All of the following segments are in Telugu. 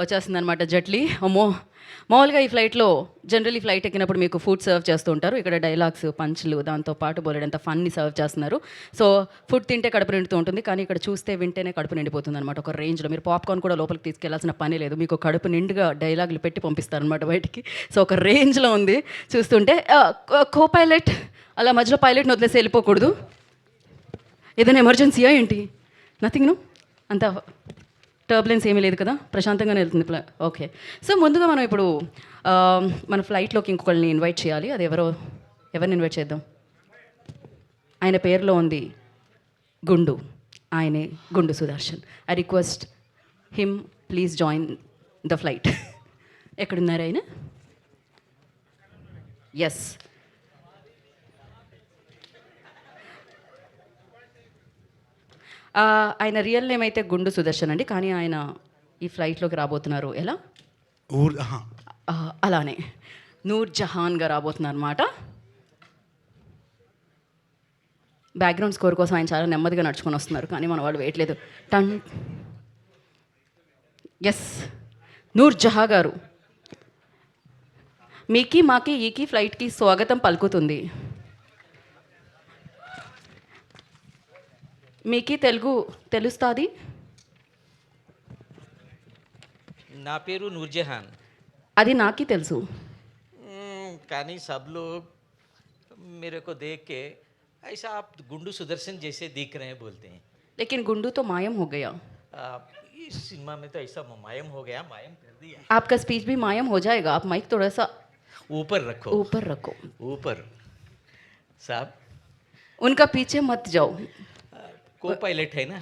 వచ్చేస్తుంది అనమాట జట్లీ. అమ్మో, మామూలుగా ఈ ఫ్లైట్లో జనరల్ ఈ ఫ్లైట్ ఎక్కినప్పుడు మీకు ఫుడ్ సర్వ్ చేస్తూ ఉంటారు. ఇక్కడ డైలాగ్స్, పంచ్లు, దాంతో పాటు బోలెడంత ఫన్ని సర్వ్ చేస్తున్నారు. సో ఫుడ్ తింటే కడుపు నిండుతూ ఉంటుంది, కానీ ఇక్కడ చూస్తే వింటేనే కడుపు నిండిపోతుంది అనమాట. ఒక రేంజ్లో మీరు పాప్కార్న్ కూడా లోపలికి తీసుకెళ్లాల్సిన పని లేదు, మీకు కడుపు నిండుగా డైలాగులు పెట్టి పంపిస్తారనమాట బయటికి. సో ఒక రేంజ్లో ఉంది చూస్తుంటే. కో పైలట్ అలా మధ్యలో పైలట్ని వదిలేసి వెళ్ళిపోకూడదు. ఏదైనా ఎమర్జెన్సీయా ఏంటి? నథింగ్ ను, అంత టర్బులెన్స్ ఏమీ లేదు కదా, ప్రశాంతంగానే వెళ్తుంది ఓకే. సో ముందుగా మనం ఇప్పుడు మన ఫ్లైట్లోకి ఇంకొకరిని ఇన్వైట్ చేయాలి. అది ఎవరిని ఇన్వైట్ చేద్దాం? ఆయన పేరులో ఉంది గుండు, ఆయనే గుండు Sudarshan. I request him please join the flight. ఎక్కడున్నారు ఆయన? ఎస్, ఆయన రియల్ నేమ్ అయితే గుండు సుదర్శన్ అండి, కానీ ఆయన ఈ ఫ్లైట్లోకి రాబోతున్నారు ఎలా? అలానే నూర్ జహాన్గా రాబోతున్నారు అనమాట. బ్యాక్గ్రౌండ్ స్కోర్ కోసం ఆయన చాలా నెమ్మదిగా నడుచుకొని వస్తున్నారు, కానీ మన వాళ్ళు వేయట్లేదు. టన్. ఎస్, నూర్ జహా గారు మీకి మాకి ఈకి ఫ్లైట్కి స్వాగతం పలుకుతుంది. మీకి తెలుగు తెలుస్తుంది? నా పేరు నూర్జహాన్. అది నాకి తెలుసు, కానీ सब लोग मेरे को देख के ऐसा आप गुंडू सुदर्शन जैसे दिख रहे हैं बोलते हैं. लेकिन गुंडू तो मायम हो गया. इस सिनेमा में तो ऐसा मायम हो गया, मायम कर दिया. आपका स्पीच भी मायम हो जाएगा, आप माइक थोड़ा सा ऊपर रखो, ऊपर रखो. ऊपर. साहब उनका पीछे मत जाओ, को पायलट है ना,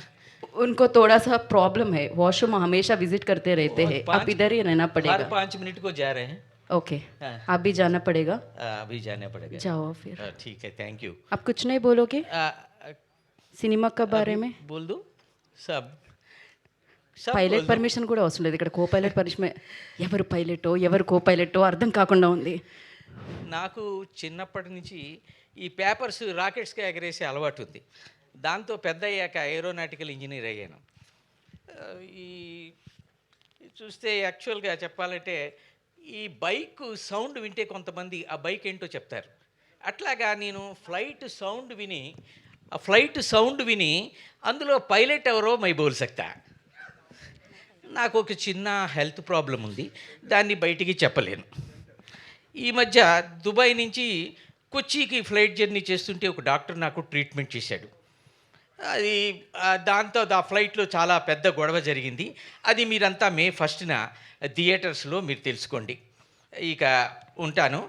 उनको थोड़ा सा प्रॉब्लम है, वॉशरूम हमेशा विजिट करते रहते हैं. आप इधर ही रहना हर पड़ेगा. 5 मिनट को जा रहे हैं. ओके, हाँ. आप भी जाना पड़ेगा. अभी जाना पड़ेगा. जाओ फिर. ठीक है, थैंक यू. आप कुछ नहीं बोलोगे సినిమా కా బారే మే? बोल दो सब. పైలట్ పర్మిషన్ కూడా అవసరం లేదు ఇక్కడ. కో పైలట్ పర్మిషన్, ఎవరు పైలటో ఎవరు కో పైలటో అర్థం కాకుండా ఉంది. నాకు చిన్నప్పటి నుంచి ఈ పేపర్స్ రాకెట్స్కి ఎగరేసే అలవాటు ఉంది. దాంతో పెద్ద అయ్యాక ఏరోనాటికల్ ఇంజనీర్ అయ్యాను. ఈ చూస్తే యాక్చువల్గా చెప్పాలంటే ఈ బైక్ సౌండ్ వింటే కొంతమంది ఆ బైక్ ఏంటో చెప్తారు. అట్లాగా నేను ఫ్లైట్ సౌండ్ విని అందులో పైలట్ ఎవరో మై బోల్ సక్తా. నాకు ఒక చిన్న హెల్త్ ప్రాబ్లం ఉంది, దాన్ని బయటికి చెప్పలేను. ఈ మధ్య దుబాయ్ నుంచి కొచ్చికి ఫ్లైట్ జర్నీ చేస్తుంటే ఒక డాక్టర్ నాకు ట్రీట్మెంట్ చేశాడు. అది దాంతో ఆ ఫ్లైట్లో చాలా పెద్ద గొడవ జరిగింది. అది మీరంతా మే 1న థియేటర్స్లో మీరు తెలుసుకోండి. ఇక ఉంటాను.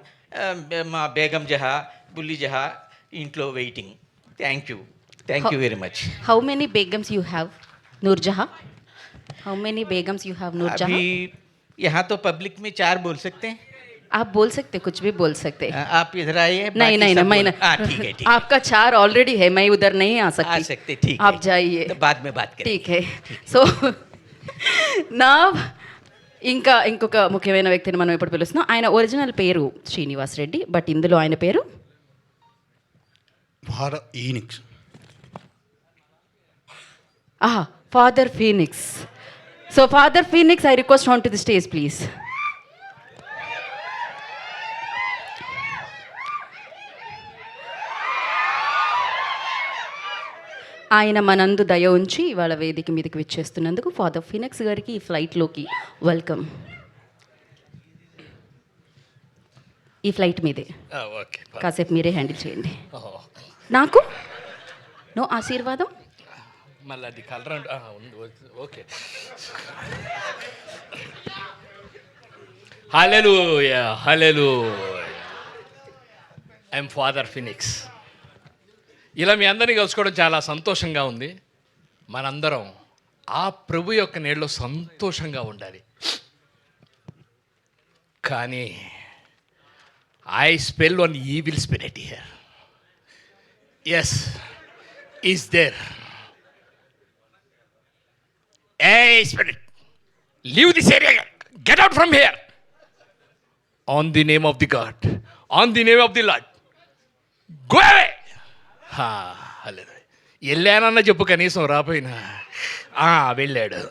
మా బేగం జహా, బుల్లి జహా ఇంట్లో waiting. Thank you very much. How many begums you have Noor Jaha? How many begums you have Noor Jahan? अभी यहाँ तो पब्लिक में 4 बोल सकते हैं. आप बोल सकते, कुछ भी बोल सकते. आप इधर आइए. नहीं नहीं ना, मैं ठीक है. आपका 4 ऑलरेडी है, मैं उधर नहीं आ सकती. आ सकते, ठीक है. आप जाइए, तो बाद में बात करें. ठीक है. సో నా ఇంకా ఇంకొక ముఖ్యమైన వ్యక్తిని మనం ఇప్పుడు పిలుస్తున్నాం. ఆయన ఒరిజినల్ పేరు శ్రీనివాస్ రెడ్డి, బట్ ఇందులో ఆయన పేరు father Phoenix. So Father Phoenix, I request onto the stage, please. ఆయన మనందు దయ ఉంచి ఇవాళ వేదిక మీదకి విచ్చేస్తున్నందుకు ఫాదర్ ఫీనిక్స్ గారికి ఈ ఫ్లైట్లోకి వెల్కమ్. ఈ ఫ్లైట్ మీదే, కాసేపు మీరే హ్యాండిల్ చేయండి. నాకు నో ఆశీర్వాదం. మళ్ళీ అది కలర్ ఉంది. Okay. Hallelujah, hallelujah. I'm father Phoenix. ఇలా మీ అందరినీ కలుసుకోవడం చాలా సంతోషంగా ఉంది. మనందరం ఆ ప్రభు యొక్క నీడలో సంతోషంగా ఉండాలి. కానీ I spell one evil spirit here. Yes, is there. Hey, spirit, leave this area. Get out from here. On the name of the God, on the name of the Lord, go away. వెళ్ళానన్న చెప్పు, కనీసం రాపోయినా వెళ్ళాడు.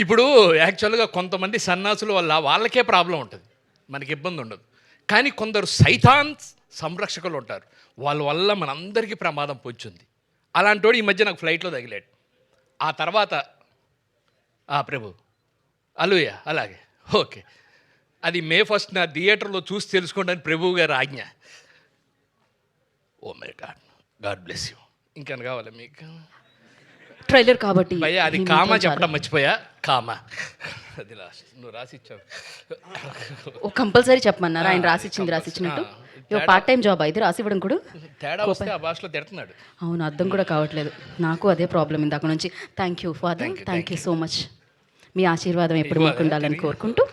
ఇప్పుడు యాక్చువల్గా కొంతమంది సన్నాసుల వల్ల వాళ్ళకే ప్రాబ్లం ఉంటుంది, మనకి ఇబ్బంది ఉండదు. కానీ కొందరు సైతాన్ సంరక్షకులు ఉంటారు, వాళ్ళ వల్ల మనందరికీ ప్రమాదం పొంచుంది. అలాంటి వాడు ఈ మధ్య నాకు ఫ్లైట్లో తగిలాడు. ఆ తర్వాత ప్రభు అలుయ అలాగే ఓకే, అది మే 1 నా థియేటర్లో చూసి తెలుసుకోండి అని ప్రభువు గారు ఆజ్ఞ. Oh my God, God bless you. ఇంకేం కావాలి మీకు? ట్రైలర్ కాబట్టి భయ్యా అది ఈ కామా మాత్రం చెప్పడం చాలు. మర్చిపోయా, కామా అది లాస్ట్ నువ్వు రాసిచ్చావు. ఓ కంపల్సరీ చెప్పమన్నారు, ఆయన రాసిచ్చినట్టు. పార్ట్ టైం జాబ్ అయితే రాసివ్వడం కూడా. తేడా వస్తే ఆ భాషలో తిడుతున్నాడు. అవును, అర్థం కూడా కావట్లేదు. నాకు అదే ప్రాబ్లం ఇందాక నుంచి. Thank you father, thank you so much. మీ ఆశీర్వాదం ఎప్పుడు మాకు ఉండాలని కోరుకుంటూ.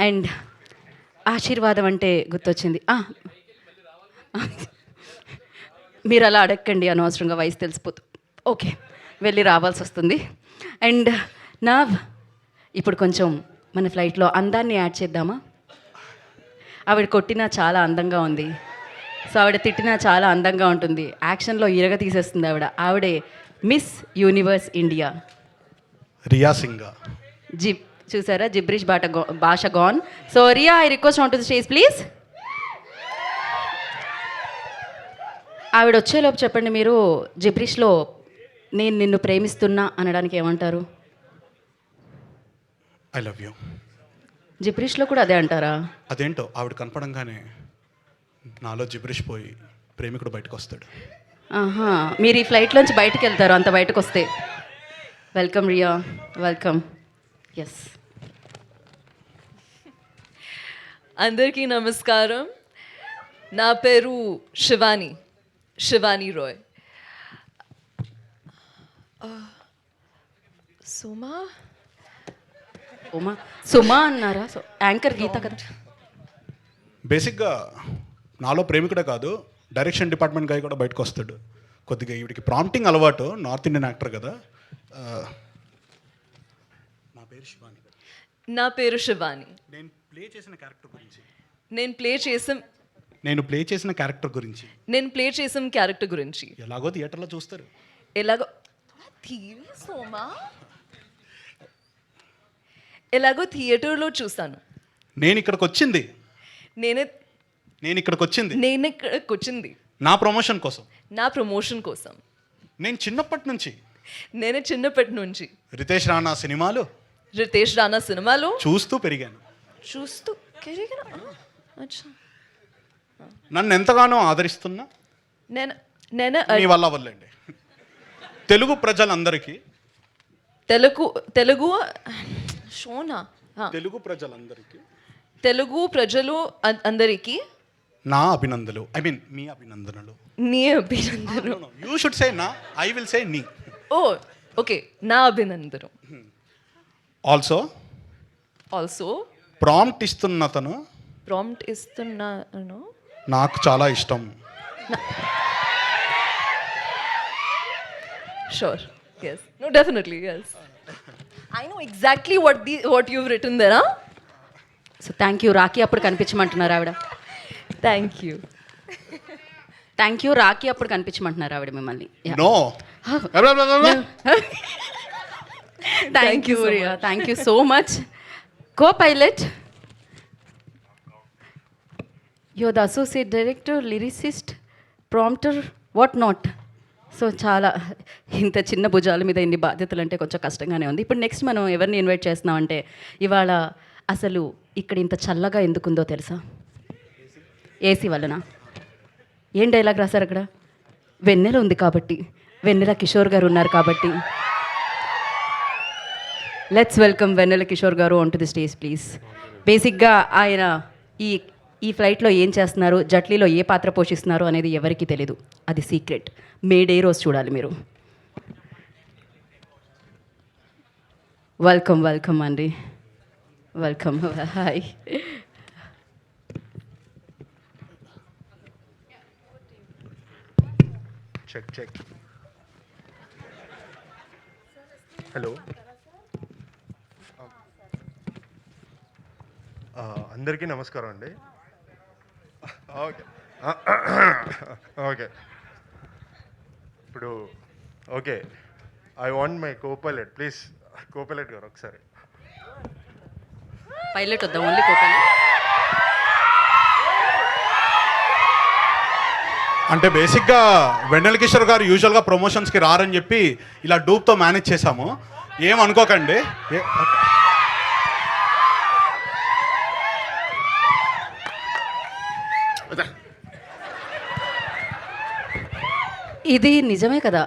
అండ్ ఆశీర్వాదం అంటే గుర్తొచ్చింది. మీరు అలా అడగండి, అనవసరంగా వయసు తెలిసిపోతూ. ఓకే, వెళ్ళి రావాల్సి వస్తుంది. అండ్ నా ఇప్పుడు కొంచెం మన ఫ్లైట్లో అందాన్ని యాడ్ చేద్దామా? ఆవిడ కొట్టినా చాలా అందంగా ఉంది, సో ఆవిడ తిట్టినా చాలా అందంగా ఉంటుంది. యాక్షన్లో ఇరగ తీసేస్తుంది ఆవిడే Miss Universe India Rhea Singha. చూసారా, జిబ్రిష్ భాష gone. So Rhea, I request on to the stage please. ఆవిడ వచ్చేలోపు చెప్పండి, మీరు జిబ్రిష్లో నేను నిన్ను ప్రేమిస్తున్నా అనడానికి ఏమంటారు? I love you. జిబ్రిష్లో కూడా అదే అంటారా? అదేంటో ఆవిడ కనపడంగానే నాలో జిబ్రిష్ పోయి ప్రేమికుడు బయటకు వస్తాడు. ఆహా, మీరు ఈ ఫ్లైట్లోంచి బయటకు వెళ్తారు అంత బయటకు వస్తే. Welcome Riya, welcome. ఎస్, అందరికీ నమస్కారం. నా పేరు శివాని రాయ్. సుమా అన్నారా? సో యాంకర్ గీత కదా. బేసిక్గా నాలో ప్రేమికుడే కాదు, డైరెక్షన్ డిపార్ట్మెంట్ గాయ కూడా బయటకు వస్తాడు. కొద్దిగా ఈవిడికి ప్రాంప్టింగ్ అలవాటు, నార్త్ ఇండియన్ యాక్టర్ కదా. నా పేరు శివాని. నా పేరు శివాని. నేను ప్లే చేసిన క్యారెక్టర్ గురించి నేను ప్లే చేసిన క్యారెక్టర్ గురించి ఎలాగో థియేటర్లో చూస్తారు. ఎలాగో థియేటర్లో చూస్తాను. నేను ఇక్కడికి వచ్చింది నేను ఇక్కడికి వచ్చింది నా ప్రమోషన్ కోసం. నేను చిన్నప్పటి నుంచి రితేష్ రాణా సినిమాలు చూస్తూ పెరిగాను. అచ్చా. నన్ను ఎంతగానో ఆదరిస్తున్నా నేను మీ వల్ల వల్లండి తెలుగు ప్రజలందరికీ తెలుగు షోనా తెలుగు ప్రజలందరికీ తెలుగు ప్రజలు అందరికీ నా అభినందనలు. ఐ మీన్ మీ అభినందనలు. నీ అభినందనలు. యూ షుడ్ సే నా, ఐ విల్ సే నీ. ఓ ఓకే, నా అభినందనలు. ఆల్సో ప్రాంప్ట్ ఇస్తున్నాను నాకు చాలా ఇష్టం. Sure. Yes. No, definitely. Yes. I know exactly what you've written there. Huh? So thank you. Rakhi అప్పుడు కనిపించమంటున్నారు ఆవిడ. Thank you. Thank you. Rakhi అప్పుడు కనిపించమంటున్నారు ఆవిడ మిమ్మల్ని. No. Thank you Rhea, thank you so much. Copilot, you the associate director, lyricist, prompter, what not. So చాలా ఇంత చిన్న భుజాల మీద ఇన్ని బాధ్యతలు అంటే కొంచెం కష్టంగానే ఉంది. ఇప్పుడు నెక్స్ట్ మనం ఎవరిని ఇన్వైట్ చేస్తున్నామంటే, ఇవాళ అసలు ఇక్కడ ఇంత చల్లగా ఎందుకుందో తెలుసా? ఏసీ వలన. ఏం డైలాగ్ రాశారు అక్కడ? వెన్నెల ఉంది కాబట్టి, వెన్నెల కిషోర్ గారు ఉన్నారు కాబట్టి. లెట్స్ వెల్కమ్ వెన్నెల కిషోర్ గారు on to the stage please. బేసిక్గా ఆయన ఈ ఫ్లైట్లో ఏం చేస్తున్నారు, జట్లీలో ఏ పాత్ర పోషిస్తున్నారు అనేది ఎవరికీ తెలీదు, అది సీక్రెట్. మే డే రోజు చూడాలి మీరు. వెల్కమ్ అండి, వెల్కమ్. హాయ్. చెక్. హలో, అందరికీ నమస్కారం అండి. ఓకే ఇప్పుడు okay, I want my co pilot please Copilot గారు ఒకసారి. పైలట్ వద్దాం, ఓన్లీ కోపైలట్. అంటే బేసిక్గా వెన్నెల కిషోర్ గారు యూజువల్గా ప్రమోషన్స్కి రారని చెప్పి ఇలా డూప్తో మేనేజ్ చేశాము. ఏమనుకోకండి. ఇది నిజమే కదా,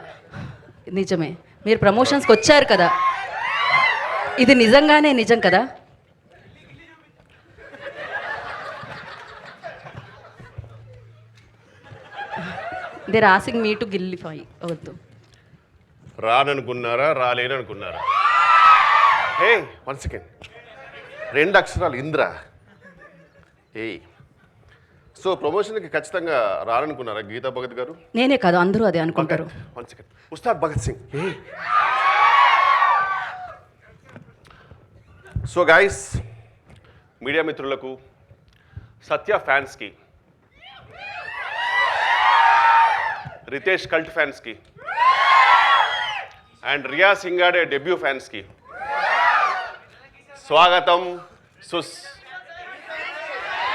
నిజమే. మీరు ప్రమోషన్స్కి వచ్చారు కదా, ఇది నిజంగానే నిజం కదా. దే ఆసింగ్ మీ టు గిల్లిఫై వద్దు. రాననుకున్నారా రాలేననుకున్నారా? హే 1 సెకండ్, 2 అక్షరాలు ఇంద్ర. ఏయ్, సో ప్రమోషన్కి ఖచ్చితంగా రాననుకున్నారా గీతా భగత్ గారు? నేనే కాదు, అందరూ అదే అనుకుంటారు. 1 second, Ustaad Bhagat Singh. So guys, media మిత్రులకు, సత్య ఫ్యాన్స్కి, రితేష్ కల్ట్ ఫ్యాన్స్కి అండ్ రియా సింగాడే డెబ్యూ ఫ్యాన్స్కి స్వాగతం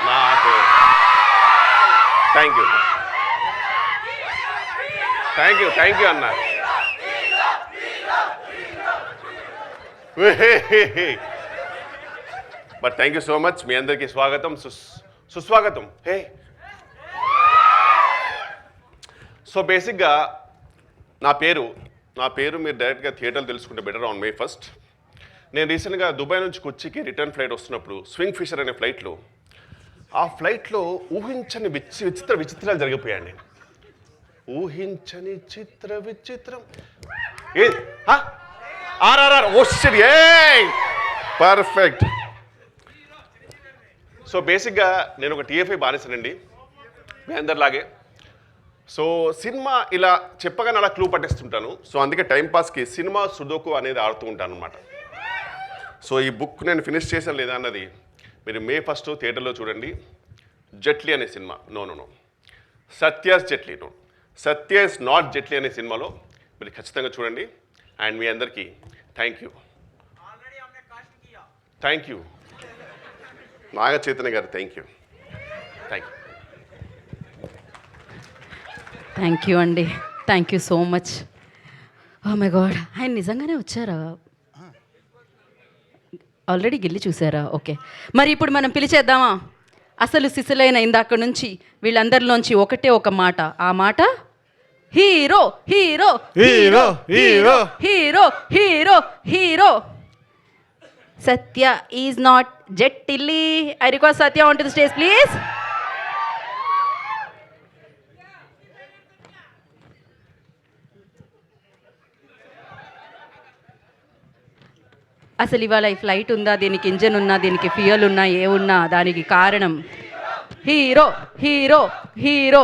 నాకు థ్యాంక్ యూ అన్న. But thank you so much. మీ అందరికీ స్వాగతం, సుస్వాగతం. హే, సో బేసిక్గా నా పేరు మీరు డైరెక్ట్గా థియేటర్లో తెలుసుకుంటే బెటర్. ఆన్ May 1st నేను రీసెంట్గా దుబాయ్ నుంచి కొచ్చికి రిటర్న్ ఫ్లైట్ వస్తున్నప్పుడు స్వింగ్ ఫిషర్ అనే ఫ్లైట్లో, ఆ ఫ్లైట్లో ఊహించని విచిత్రాలు జరిగిపోయాయండి. ఊహించని విచిత్రం ఏ RRR. Oh shit, a perfect. So బేసిక్గా నేను ఒక TFI బానిసనండి, మీ అందరిలాగే. సో సినిమా ఇలా చెప్పగానే అలా క్లూ పట్టేస్తుంటాను. సో అందుకే టైంపాస్కి సినిమా సుడోకు అనేది ఆడుతూ ఉంటాను అనమాట. సో ఈ బుక్ నేను ఫినిష్ చేశాను లేదా అన్నది మీరు May 1st థియేటర్లో చూడండి. జెట్లీ అనే సినిమా, no Satya's Jetlee, Satya is not Jetlee అనే సినిమాలో మీరు ఖచ్చితంగా చూడండి. అండ్ మీ అందరికీ thank you Naga Chaitanya garu. Thank you. Thank you అండి, thank you so much. Oh my God, ఆయన నిజంగానే వచ్చారా? ఆల్రెడీ గిల్లి చూసారా? ఓకే, మరి ఇప్పుడు మనం పిలిచేద్దామా? అసలు సిసలైన ఇందాక నుంచి వీళ్ళందరిలోంచి ఒకటే ఒక మాట, ఆ మాట hero hero hero hero hero hero hero. Satya is not Jetlee. I request Satya on to the stage please. అసలు ఇవాళ ఈ ఫ్లైట్ ఉందా, దీనికి ఇంజన్ ఉన్నా, దీనికి ఫ్యూయల్ ఉన్నా, ఏ ఉన్నా, దానికి కారణం హీరో హీరో హీరో.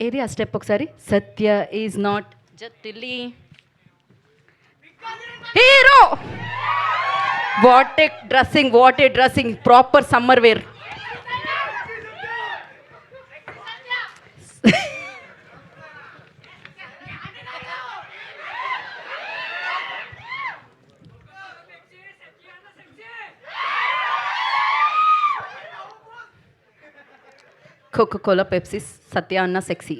ఏది ఆ స్టెప్ ఒకసారి? Satya is not Jetlee. Hero. What a dressing, proper summer wear. Coca Cola, Pepsi, Satya అన్న సెక్సీ.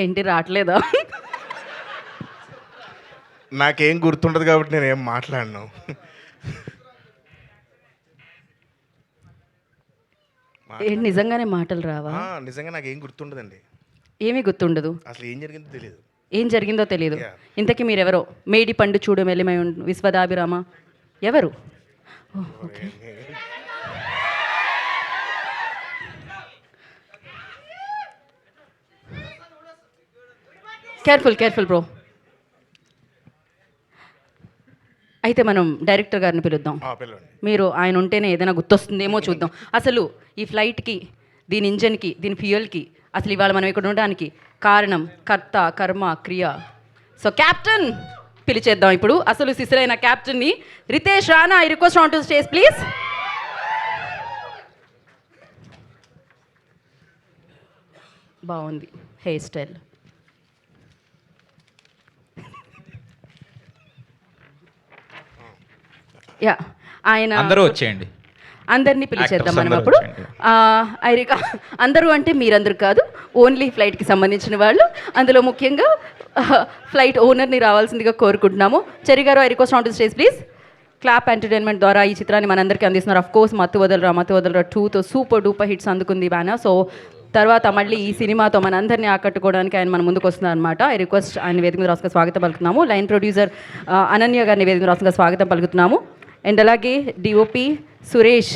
ఏంటి రావట్లేదా? నాకేం గుర్తుండదు కాబట్టి నేను ఏం మాట్లాడను. ఏంటి నిజంగానే మాటలు రావా? నిజంగా నాకేం గుర్తుండదండి. ఏమీ గుర్తుండదు. అసలు ఏం జరిగిందో తెలియదు. ఏం జరిగిందో తెలియదు. ఇంతకీ మీరెవరో? మేడి పండు చూడు మెల్లిమై విశ్వదాభిరామ ఎవరు? Okay, careful bro. అయితే మనం డైరెక్టర్ గారిని పిలుద్దాం. మీరు ఆయన ఉంటేనే ఏదైనా గుర్తొస్తుందేమో చూద్దాం. అసలు ఈ ఫ్లైట్కి, దీని ఇంజన్కి, దీని ఫ్యూయల్కి, అసలు ఇవాళ మనం ఇక్కడ ఉండడానికి కారణం కర్త, కర్మ, క్రియ. సో కెప్టెన్, పిలిచేద్దాం ఇప్పుడు అసలు సిసిరైన క్యాప్టెన్ని Ritesh Rana. I request on to stage please. బాగుంది హెయిర్ స్టైల్. యా ఆయన అందరూ వచ్చేయండి. అందరినీ పిలిచేద్దాం Actors మనం అందరూ అప్పుడు. వచ్చేయండి. ఐరికా అందరూ అంటే మీరందరూ కాదు, ఓన్లీ ఫ్లైట్కి సంబంధించిన వాళ్ళు, అందులో ముఖ్యంగా ఫ్లైట్ ఓనర్ని రావాల్సిందిగా కోరుకుంటున్నాము. చెరి గారు, I request on to stage please. Clap entertainment ద్వారా ఈ చిత్రాన్ని మనందరికీ అందిస్తున్నారు. ఆఫ్ కోర్స్ మత్తు వదలరా 2తో సూపర్ డూపర్ హిట్స్ అందుకుంది బ్యానర్. సో తర్వాత మళ్ళీ ఈ సినిమాతో మనందరినీ ఆకట్టుకోవడానికి ఆయన మన ముందుకు వస్తున్నారు అనమాట. ఐ రిక్వెస్ట్ ఆయన వేదిక మీద రాసుగా స్వాగతం పలుకుతున్నాము. లైన్ ప్రొడ్యూసర్ అనన్య గారిని వేదిక మీద రాసుగా స్వాగతం పలుకుతున్నాము. అండ్ అలాగే డిఓపి సురేష్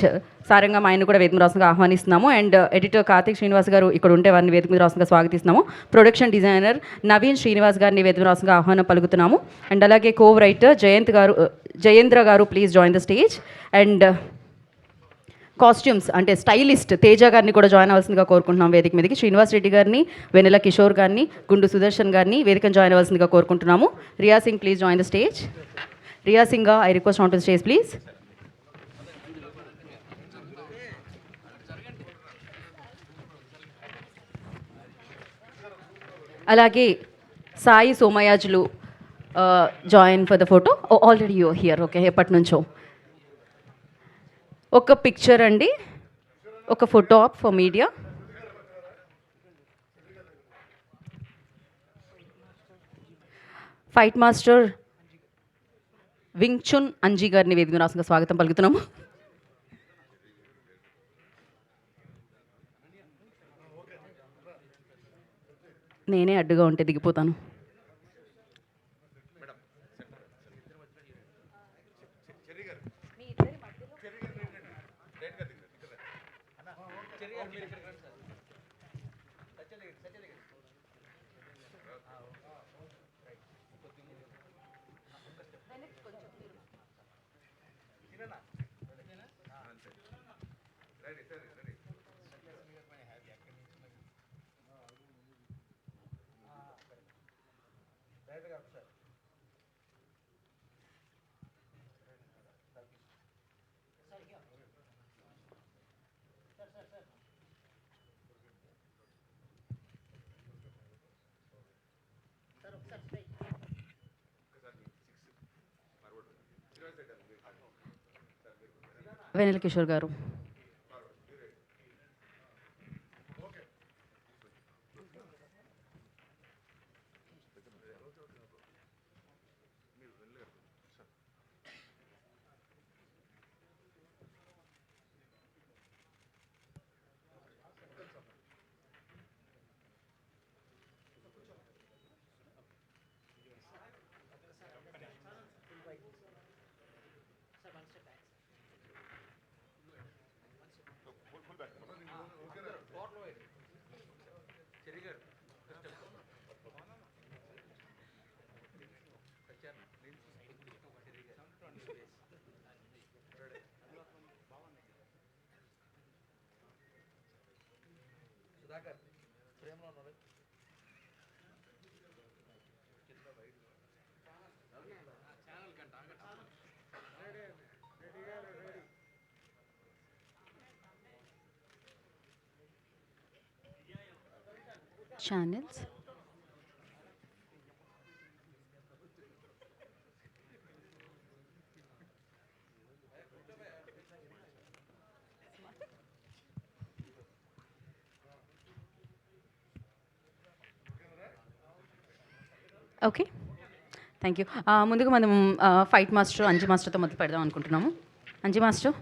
సారంగం ఆయన కూడా వేదిక మీద రాసుగా ఆహ్వానిస్తున్నాము. అండ్ ఎడిటర్ కార్తిక్ శ్రీనివాస్ గారు ఇక్కడ ఉంటే వారిని వేదిక మీద రాసుగా స్వాగతిస్తున్నాము. ప్రొడక్షన్ డిజైనర్ నవీన్ శ్రీనివాస్ గారిని వేదిక మీద రాసుగా ఆహ్వానం పలుకుతున్నాము. అండ్ అలాగే కో రైటర్ జయేంద్ర గారు please join the stage. And costumes అంటే స్టైలిస్ట్ తేజ గారిని కూడా జాయిన్ అవ్వాల్సిందిగా కోరుకుంటున్నాం వేదిక మీదకి. శ్రీనివాస్ రెడ్డి గారిని, వెన్నెల కిషోర్ గారిని, గుండు సుదర్శన్ గారిని వేదికను జాయిన్ అవ్వాల్సిందిగా కోరుకుంటున్నాము. Riya Singh please join the stage. Riya Singh I request on to stage please. అలాగే Sai Somayajulu join for the photo. Already you here, okay. ఎప్పటి నుంచో ఒక పిక్చర్ అండి, ఒక photo op for media. Fight master Wing Chun Anji గారిని వేదిక రాసుగా స్వాగతం పలుకుతున్నాము. నేనే అడ్డుగా ఉంటే దిగిపోతాను. వెన్నెల కిషోర్ గారు. Channels okay, thank you. ముందుగా మనం ఫైట్ మాస్టర్ అంజీ మాస్టర్తో మొదలు పెడదాం అనుకుంటున్నాము. అంజీ మాస్టర్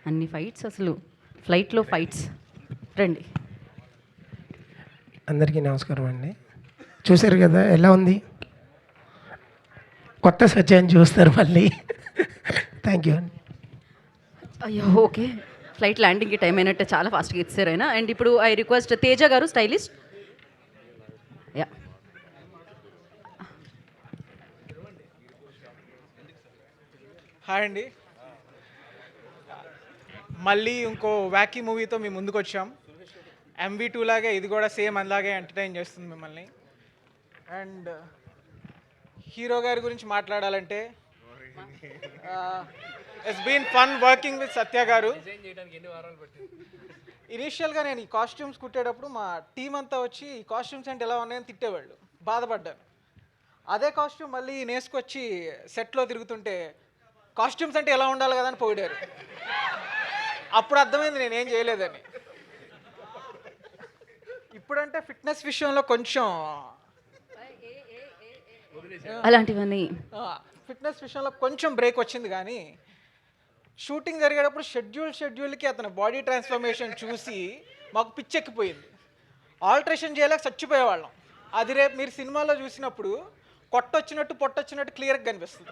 అన్ని ఫైట్స్, అసలు ఫ్లైట్లో ఫైట్స్, రండి. అందరికీ నమస్కారం అండి. చూశారు కదా ఎలా ఉంది, కొత్త సత్యాన్ని చూస్తారు మళ్ళీ. థ్యాంక్ యూ అండి. అయ్యో ఓకే, ఫ్లైట్ ల్యాండింగ్కి టైం అయినట్టే చాలా ఫాస్ట్గా ఇచ్చారు ఆయన. అండ్ ఇప్పుడు ఐ రిక్వెస్ట్ తేజ గారు, స్టైలిస్ట్. యా, హాయ్ అండి. మళ్ళీ ఇంకో వ్యాకీ మూవీతో మీ ముందుకు వచ్చాం. MV2 లాగే ఇది కూడా సేమ్ అలాగే ఎంటర్టైన్ చేస్తుంది మిమ్మల్ని. అండ్ హీరో గారి గురించి మాట్లాడాలంటే it's been fun working with Satya గారు. ఇనీషియల్గా నేను ఈ కాస్ట్యూమ్స్ కుట్టేటప్పుడు మా టీం అంతా వచ్చి ఈ కాస్ట్యూమ్స్ అంటే ఎలా ఉన్నాయని తిట్టేవాళ్ళు, బాధపడ్డాను. అదే కాస్ట్యూమ్ మళ్ళీ నేసుకొచ్చి సెట్లో తిరుగుతుంటే కాస్ట్యూమ్స్ అంటే ఎలా ఉండాలి కదా అని పొగిడారు. అప్పుడు అర్థమైంది నేనేం చేయలేదని. ఇప్పుడంటే ఫిట్నెస్ విషయంలో కొంచెం అలాంటివన్నీ ఫిట్నెస్ విషయంలో కొంచెం బ్రేక్ వచ్చింది, కానీ షూటింగ్ జరిగేటప్పుడు షెడ్యూల్కి అతని బాడీ ట్రాన్స్ఫర్మేషన్ చూసి మాకు పిచ్చెక్కిపోయింది. ఆల్ట్రేషన్ చేయలేక చచ్చిపోయేవాళ్ళం. అది రేపు మీరు సినిమాలో చూసినప్పుడు కొట్టొచ్చినట్టు పొట్టొచ్చినట్టు క్లియర్గా కనిపిస్తుంది.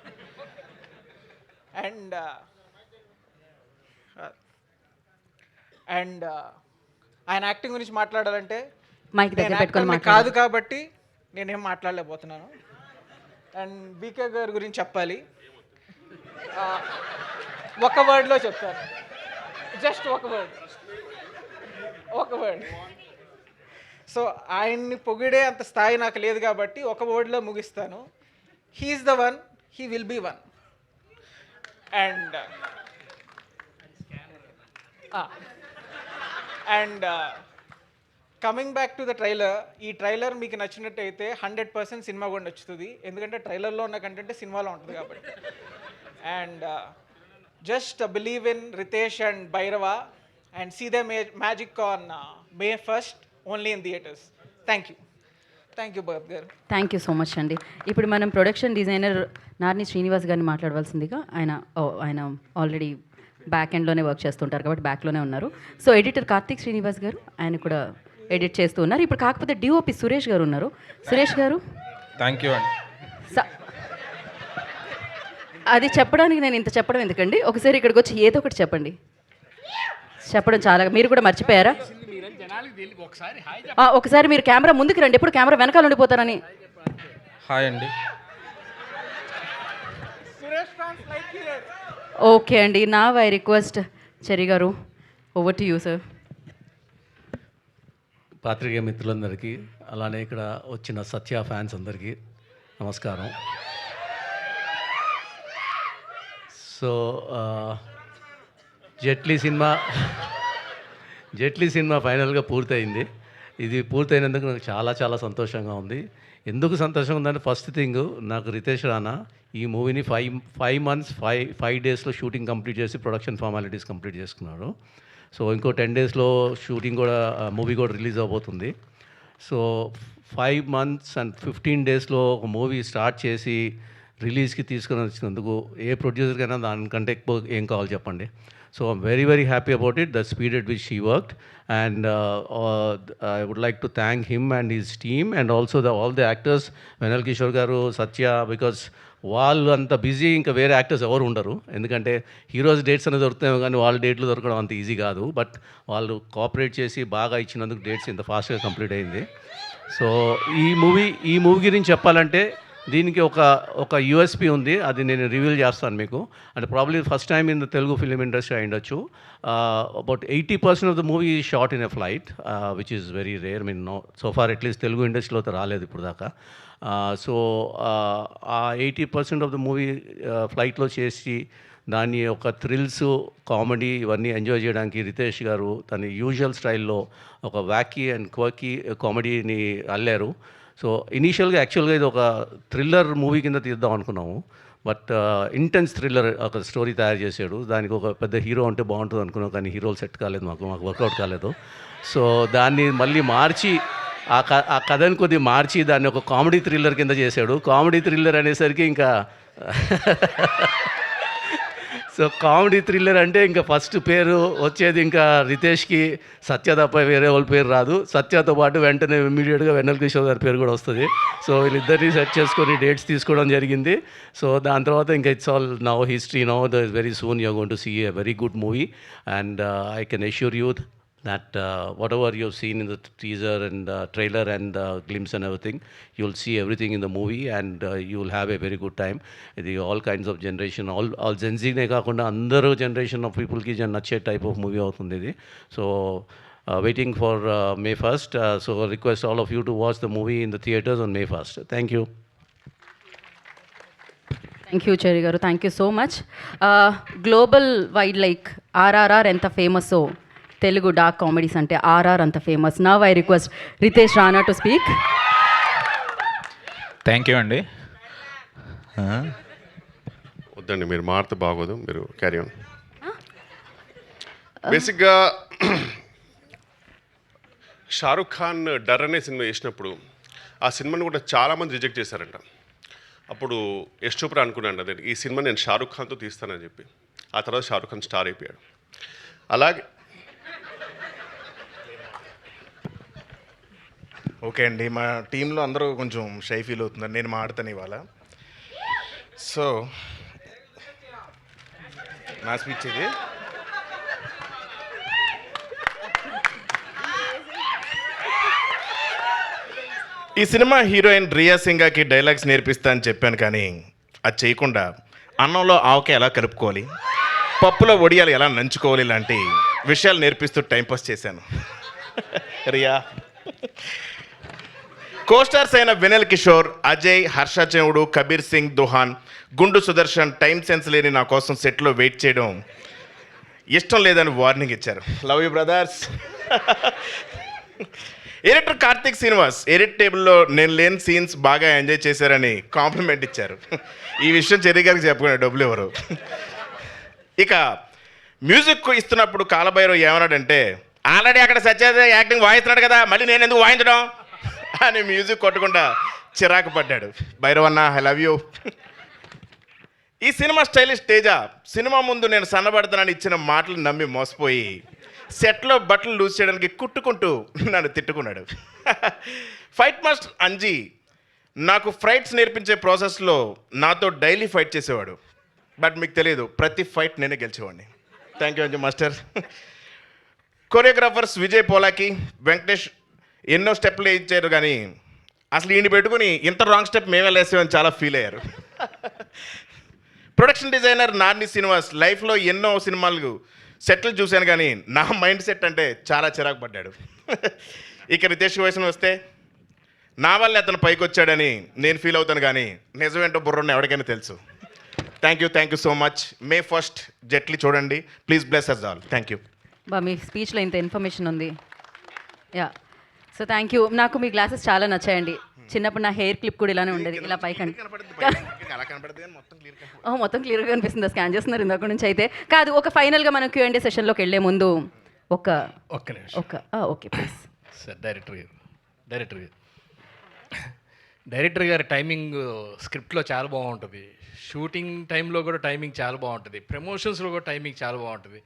అండ్ ఆయన యాక్టింగ్ గురించి మాట్లాడాలంటే మైక్ దగ్గర నేను పెట్టుకొని actor ని కాదు కాబట్టి నేనేం మాట్లాడలేకపోతున్నాను. అండ్ బీకే గారి గురించి చెప్పాలి. ఒక వర్డ్లో చెప్తాను, జస్ట్ ఒక వర్డ్. సో ఆయన్ని పొగిడే అంత స్థాయి నాకు లేదు కాబట్టి ఒక వర్డ్లో ముగిస్తాను. He's the one, he will be one. And coming back to the trailer, ఈ ట్రైలర్ మీకు నచ్చినట్టయితే 100% సినిమా కూడా నచ్చుతుంది. ఎందుకంటే ట్రైలర్లో ఉన్న కంటెంట్ సినిమాలో ఉంటుంది కాబట్టి. And just believe in Ritesh and Bhairava and see the magic on May 1st only in theatres. Thank you Bharat గారు. థ్యాంక్ యూ సో మచ్ అండి. ఇప్పుడు మనం ప్రొడక్షన్ డిజైనర్ నార్ని శ్రీనివాస్ గారిని మాట్లాడవలసిందిగా. ఆయన ఆల్రెడీ బ్యాక్ ఎండ్లోనే వర్క్ చేస్తుంటారు కాబట్టి బ్యాక్లోనే ఉన్నారు. సో ఎడిటర్ కార్తీక్ శ్రీనివాస్ గారు, ఆయన కూడా ఎడిట్ చేస్తూ ఉన్నారు. ఇప్పుడు కాకపోతే డిఓపి సురేష్ గారు ఉన్నారు. సురేష్ గారు, థ్యాంక్ యూ అండి. అది చెప్పడానికి నేను ఇంత చెప్పడం ఎందుకండి, ఒకసారి ఇక్కడికి వచ్చి ఏదో ఒకటి చెప్పండి. చెప్పడం చాలా, మీరు కూడా మర్చిపోయారా? ఒకసారి మీరు కెమెరా ముందుకు రండి, ఎప్పుడు కెమెరా వెనకాల ఉండిపోతారని. హాయ్ అండి. ఓకే అండి, నా ఐ రిక్వెస్ట్ చెరి గారు, ఓవర్ టు యూ సార్. పాత్రికేయ మిత్రులందరికీ, అలానే ఇక్కడ వచ్చిన సత్య ఫ్యాన్స్ అందరికీ నమస్కారం. సో జెట్లీ సినిమా ఫైనల్గా పూర్తయింది. ఇది పూర్తయినందుకు నాకు చాలా చాలా సంతోషంగా ఉంది. ఎందుకు సంతోషంగా ఉందంటే, ఫస్ట్ థింగ్, నాకు రితేష్ రానా ఈ మూవీని 5 months 5 daysలో షూటింగ్ కంప్లీట్ చేసి ప్రొడక్షన్ ఫార్మాలిటీస్ కంప్లీట్ చేసుకున్నారు. సో ఇంకో 10 daysలో షూటింగ్ కూడా, మూవీ కూడా రిలీజ్ అవబోతుంది. సో 5 months and 15 daysలో ఒక మూవీ స్టార్ట్ చేసి రిలీజ్కి తీసుకొని వచ్చినందుకు ఏ ప్రొడ్యూసర్కైనా దానికంటే ఎక్కువ ఏం కావాలి చెప్పండి. So I'm very very happy about it, the speed at which he worked. And I would like to thank him and his team and also all the actors, Vennela Kishore గారు, సత్య, బికాస్ వాళ్ళు అంత బిజీ ఇంకా వేరే యాక్టర్స్ ఎవరు ఉండరు. ఎందుకంటే హీరోస్ డేట్స్ అనేది దొరుకుతాయేమో కానీ వాళ్ళ డేట్లు దొరకడం అంత ఈజీ కాదు. బట్ వాళ్ళు కోఆపరేట్ చేసి బాగా ఇచ్చినందుకు డేట్స్ ఇంత ఫాస్ట్గా కంప్లీట్ అయింది. సో ఈ మూవీ గురించి చెప్పాలంటే, దీనికి ఒక యూఎస్పీ ఉంది, అది నేను రివీల్ చేస్తాను మీకు. అంటే probably first time in the Telugu film industry అయి ఉండొచ్చు. About 80% of the movie is shot in a flight, which is very rare. Mean so far at least Telugu ఇండస్ట్రీలో రాలేదు ఇప్పుడు దాకా. సో ఆ 80% ఆఫ్ ద మూవీ ఫ్లైట్లో చేసి దాన్ని ఒక థ్రిల్స్, కామెడీ ఇవన్నీ ఎంజాయ్ చేయడానికి రితేష్ గారు తన యూజువల్ స్టైల్లో ఒక వ్యాకీ అండ్ క్వర్కీ కామెడీని అల్లారు. సో ఇనీషియల్గా యాక్చువల్గా ఇది ఒక థ్రిల్లర్ మూవీ కింద తీద్దాం అనుకున్నాము. బట్ ఇంటెన్స్ థ్రిల్లర్ ఒక స్టోరీ తయారు చేశాడు. దానికి ఒక పెద్ద హీరో అంటే బాగుంటుంది అనుకున్నాం, కానీ హీరోలు సెట్ కాలేదు, మాకు వర్కౌట్ కాలేదు. సో దాన్ని మళ్ళీ మార్చి ఆ కథని కొద్దిగా మార్చి దాన్ని ఒక కామెడీ థ్రిల్లర్ కింద చేశాడు. కామెడీ థ్రిల్లర్ అనేసరికి ఇంకా సో కామెడీ థ్రిల్లర్ అంటే ఇంకా ఫస్ట్ పేరు వచ్చేది ఇంకా రితేష్కి, సత్య తప్ప వేరే వాళ్ళ పేరు రాదు. సత్యతో పాటు వెంటనే ఇమ్మీడియట్గా వెన్నెల కిషోర్ గారి పేరు కూడా వస్తుంది. సో వీళ్ళిద్దరినీ సెట్ చేసుకొని డేట్స్ తీసుకోవడం జరిగింది. సో దాని తర్వాత ఇంకా it's all now history. Now the very soon you're going to see a very good movie and I can assure you that whatever you've seen in the teaser and trailer and glimpse and everything, you'll see everything in the movie and you'll have a very good time. The all kinds of generation, all Gen Z ne kaakunda andaru generation of people ki nache type of movie avutundi idi. So waiting for May 1st. So I request all of you to watch the movie in the theaters on May 1st. Thank you. Thank you Cherry గారు, thank you so much. Global wide like RRR ఎంత ఫేమస్, తెలుగు డార్క్ కామెడీస్ అంటే ఆర్ఆర్ అంత ఫేమస్. Now I request Ritesh Rana to speak. Thank you అండి. వద్దండి, మీరు మారితే బాగోదు, మీరు క్యారీ ఆన్. బేసిక్గా షారుఖ్ ఖాన్ డర్ అనే సినిమా చేసినప్పుడు ఆ సినిమాని కూడా చాలామంది రిజెక్ట్ చేశారంట. అప్పుడు యశ్ చోప్రా అనుకున్నాను అదే ఈ సినిమా నేను షారుఖ్ ఖాన్తో తీస్తానని చెప్పి. ఆ తర్వాత షారుఖ్ ఖాన్ స్టార్ అయిపోయాడు. అలాగే ఓకే అండి, మా టీంలో అందరూ కొంచెం షై ఫీల్ అవుతున్నారు, నేను మాడతాను ఇవాళ. సో నా స్పీచ్ ఇది. ఈ సినిమా హీరోయిన్ రియా సింగాకి డైలాగ్స్ నేర్పిస్తా అని చెప్పాను, కానీ అది చేయకుండా అన్నంలో ఆవకాయ ఎలా కలుపుకోవాలి, పప్పులో వడియాలు ఎలా నంచుకోవాలి ఇలాంటి విషయాలు నేర్పిస్తూ టైంపాస్ చేశాను. రియా కోస్టార్స్ అయిన వినల్ కిషోర్, అజయ్, హర్ష చెవుడు, కబీర్ సింగ్ దుహాన్, గుండు సుదర్శన్ టైం సెన్స్ లేని నా కోసం సెట్లో వెయిట్ చేయడం ఇష్టం లేదని వార్నింగ్ ఇచ్చారు. Love you brothers. Editor Karthik Srinivas edit టేబుల్లో నేను లేని సీన్స్ బాగా ఎంజాయ్ చేశారని కాంప్లిమెంట్ ఇచ్చారు. ఈ విషయం చెర్రీ గారికి చెప్పుకునే డబ్బులు ఎవరు. ఇక మ్యూజిక్ ఇస్తున్నప్పుడు కాలభైరవ్ ఏమన్నాడంటే, ఆల్రెడీ అక్కడ సత్యదేవ్ యాక్టింగ్ వాయిస్తున్నాడు కదా, మళ్ళీ నేను ఎందుకు వాయించడం అని మ్యూజిక్ కొట్టకుండా చిరాకు పడ్డాడు. భైరవ్ అన్న, ఐ లవ్ యూ. ఈ సినిమా స్టైలిష్ తేజ సినిమా ముందు నేను సన్నబడతానని ఇచ్చిన మాటలు నమ్మి మోసపోయి సెట్లో బట్టలు లూజ్ చేయడానికి కుట్టుకుంటూ నన్ను తిట్టుకున్నాడు. ఫైట్ మాస్టర్ అంజీ నాకు ఫైట్స్ నేర్పించే ప్రాసెస్లో నాతో డైలీ ఫైట్ చేసేవాడు. బట్ మీకు తెలియదు, ప్రతి ఫైట్ నేనే గెలిచేవాడిని. Thank you Anji master. Choreographers Vijay Polaki, Venkatesh ఎన్నో స్టెప్లు ఇచ్చారు, కానీ అసలు ఈయన పెట్టుకుని ఇంత రాంగ్ స్టెప్ మేమే వేసామని చాలా ఫీల్ అయ్యారు. ప్రొడక్షన్ డిజైనర్ నార్ని శ్రీనివాస్ లైఫ్లో ఎన్నో సినిమాలు సెట్లు చూశాను, కానీ నా మైండ్ సెట్ అంటే చాలా చిరాకు పడ్డాడు. ఇక రితేష్ వయసును వస్తే నా వల్లే అతను పైకి వచ్చాడని నేను ఫీల్ అవుతాను, కానీ నిజమేంటో బుర్రన్న ఎవరికైనా తెలుసు. Thank you so much. May 1st Jetlee చూడండి, please bless us all. Thank you. బా, మీ స్పీచ్లో ఇంత ఇన్ఫర్మేషన్ ఉంది. Yeah, so thank you. నాకు మీ గ్లాసెస్ చాలా నచ్చాయండి. చిన్నప్పుడు నా హెయిర్ క్లిప్ కూడా ఇలానే ఉండేది, ఇలా పైకండి. మొత్తం క్లియర్గా కనిపిస్తుంది, స్కాన్ చేస్తున్నారు ఇందాక నుంచి. అయితే కాదు, ఒక ఫైనల్గా మనం Q&A సెషన్లోకి వెళ్ళే ముందు ఒక్క నిమిషం. Okay please sir. డైరెక్టర్ గారి టైమింగ్ స్క్రిప్ట్లో చాలా బాగుంటుంది. షూటింగ్ టైంలో కూడా టైమింగ్ చాలా బాగుంటుంది. ప్రమోషన్స్లో కూడా టైమింగ్ చాలా బాగుంటుంది.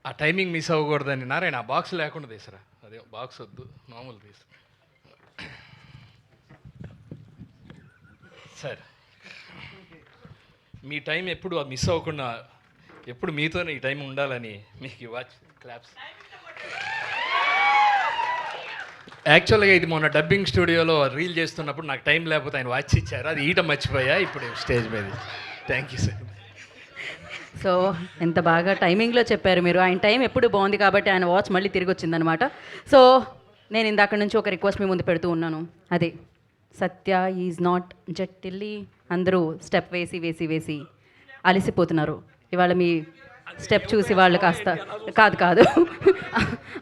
ఆ టైమింగ్ మిస్ అవ్వకూడదని నారాయణ ఆ బాక్స్ లేకుండా తీసరా. అదే బాక్స్ వద్దు, మామూలు తీసు సార్. మీ టైం ఎప్పుడు మిస్ అవ్వకుండా ఎప్పుడు మీతోనే ఈ టైం ఉండాలని మీకు వాచ్ క్లాప్స్. యాక్చువల్గా ఇది మొన్న డబ్బింగ్ స్టూడియోలో రీల్ చేస్తున్నప్పుడు నాకు టైం లేకపోతే ఆయన వాచ్ ఇచ్చారు, అది ఈట మర్చిపోయా ఇప్పుడు స్టేజ్ మీద. Thank you sir. సో ఎంత బాగా టైమింగ్లో చెప్పారు మీరు. ఆయన టైం ఎప్పుడు బాగుంది కాబట్టి ఆయన వాచ్ మళ్ళీ తిరిగి వచ్చిందనమాట. సో నేను ఇందాక నుంచి ఒక రిక్వెస్ట్ మీ ముందు పెడుతూ ఉన్నాను, అదే సత్య ఈజ్ నాట్ జట్టిల్లి. అందరూ స్టెప్ వేసి వేసి వేసి అలసిపోతున్నారు. ఇవాళ మీ స్టెప్ చూసి వాళ్ళు కాస్త కాదు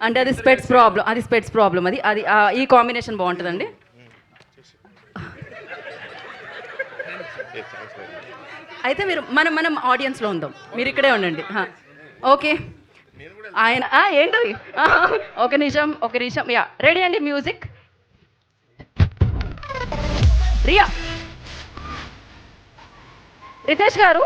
అంటే అది స్పెట్స్ ప్రాబ్లం. అది ఈ కాంబినేషన్ బాగుంటుందండి. అయితే మీరు మనం ఆడియన్స్లో ఉందాం, మీరు ఇక్కడే ఉండండి. ఓకే, ఆయన ఏంటది, ఒక నిమిషం. యా, రెడీ అండి, మ్యూజిక్. రియా, రితేష్ గారు,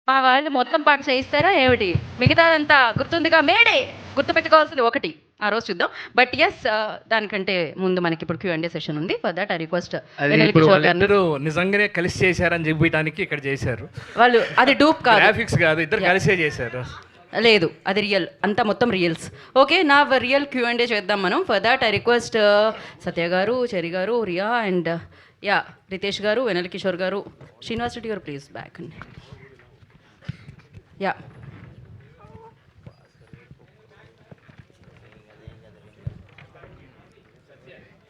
మా వాళ్ళు మొత్తం పాట చేయిస్తారా ఏమిటి? మిగతాదంతా గుర్తుందిగా, మేడే గుర్తుపెట్టుకోవాల్సింది ఒకటి. ఆ రోజు చూద్దాం. బట్ ఎస్ దానికంటే ముందు మనకి ఇప్పుడు Q&A సెషన్ ఉంది. ఫర్ దట్ ఐ రిక్వెస్ట్ అది ఇప్పుడు వాళ్ళిద్దరూ నిజంగానే కలిసి చేశారని చెప్పడానికి ఇక్కడ చేశారు. వాళ్ళు అది డూప్ కాదు, గ్రాఫిక్స్ కాదు, ఇద్దరు కలిసే చేశారు. లేదు అది రియల్, అంతా మొత్తం రియల్స్. ఓకే, నా రియల్ Q&A చేద్దాం మనం. ఫర్ దాట్ ఐ రిక్వెస్ట్ సత్య గారు, చెరి గారు, రియా అండ్ రితేష్ గారు, వెనల్ కిషోర్ గారు, శ్రీనివాస్ రెడ్డి గారు ప్లీజ్ బ్యాక్ అండి.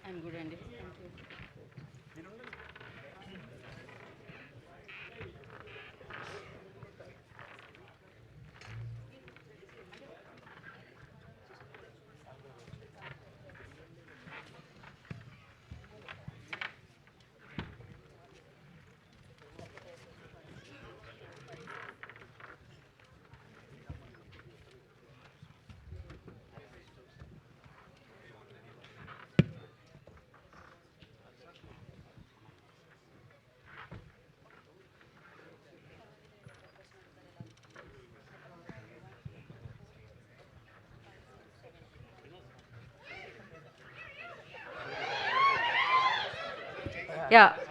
ఐఎమ్ గుడ్ అండి.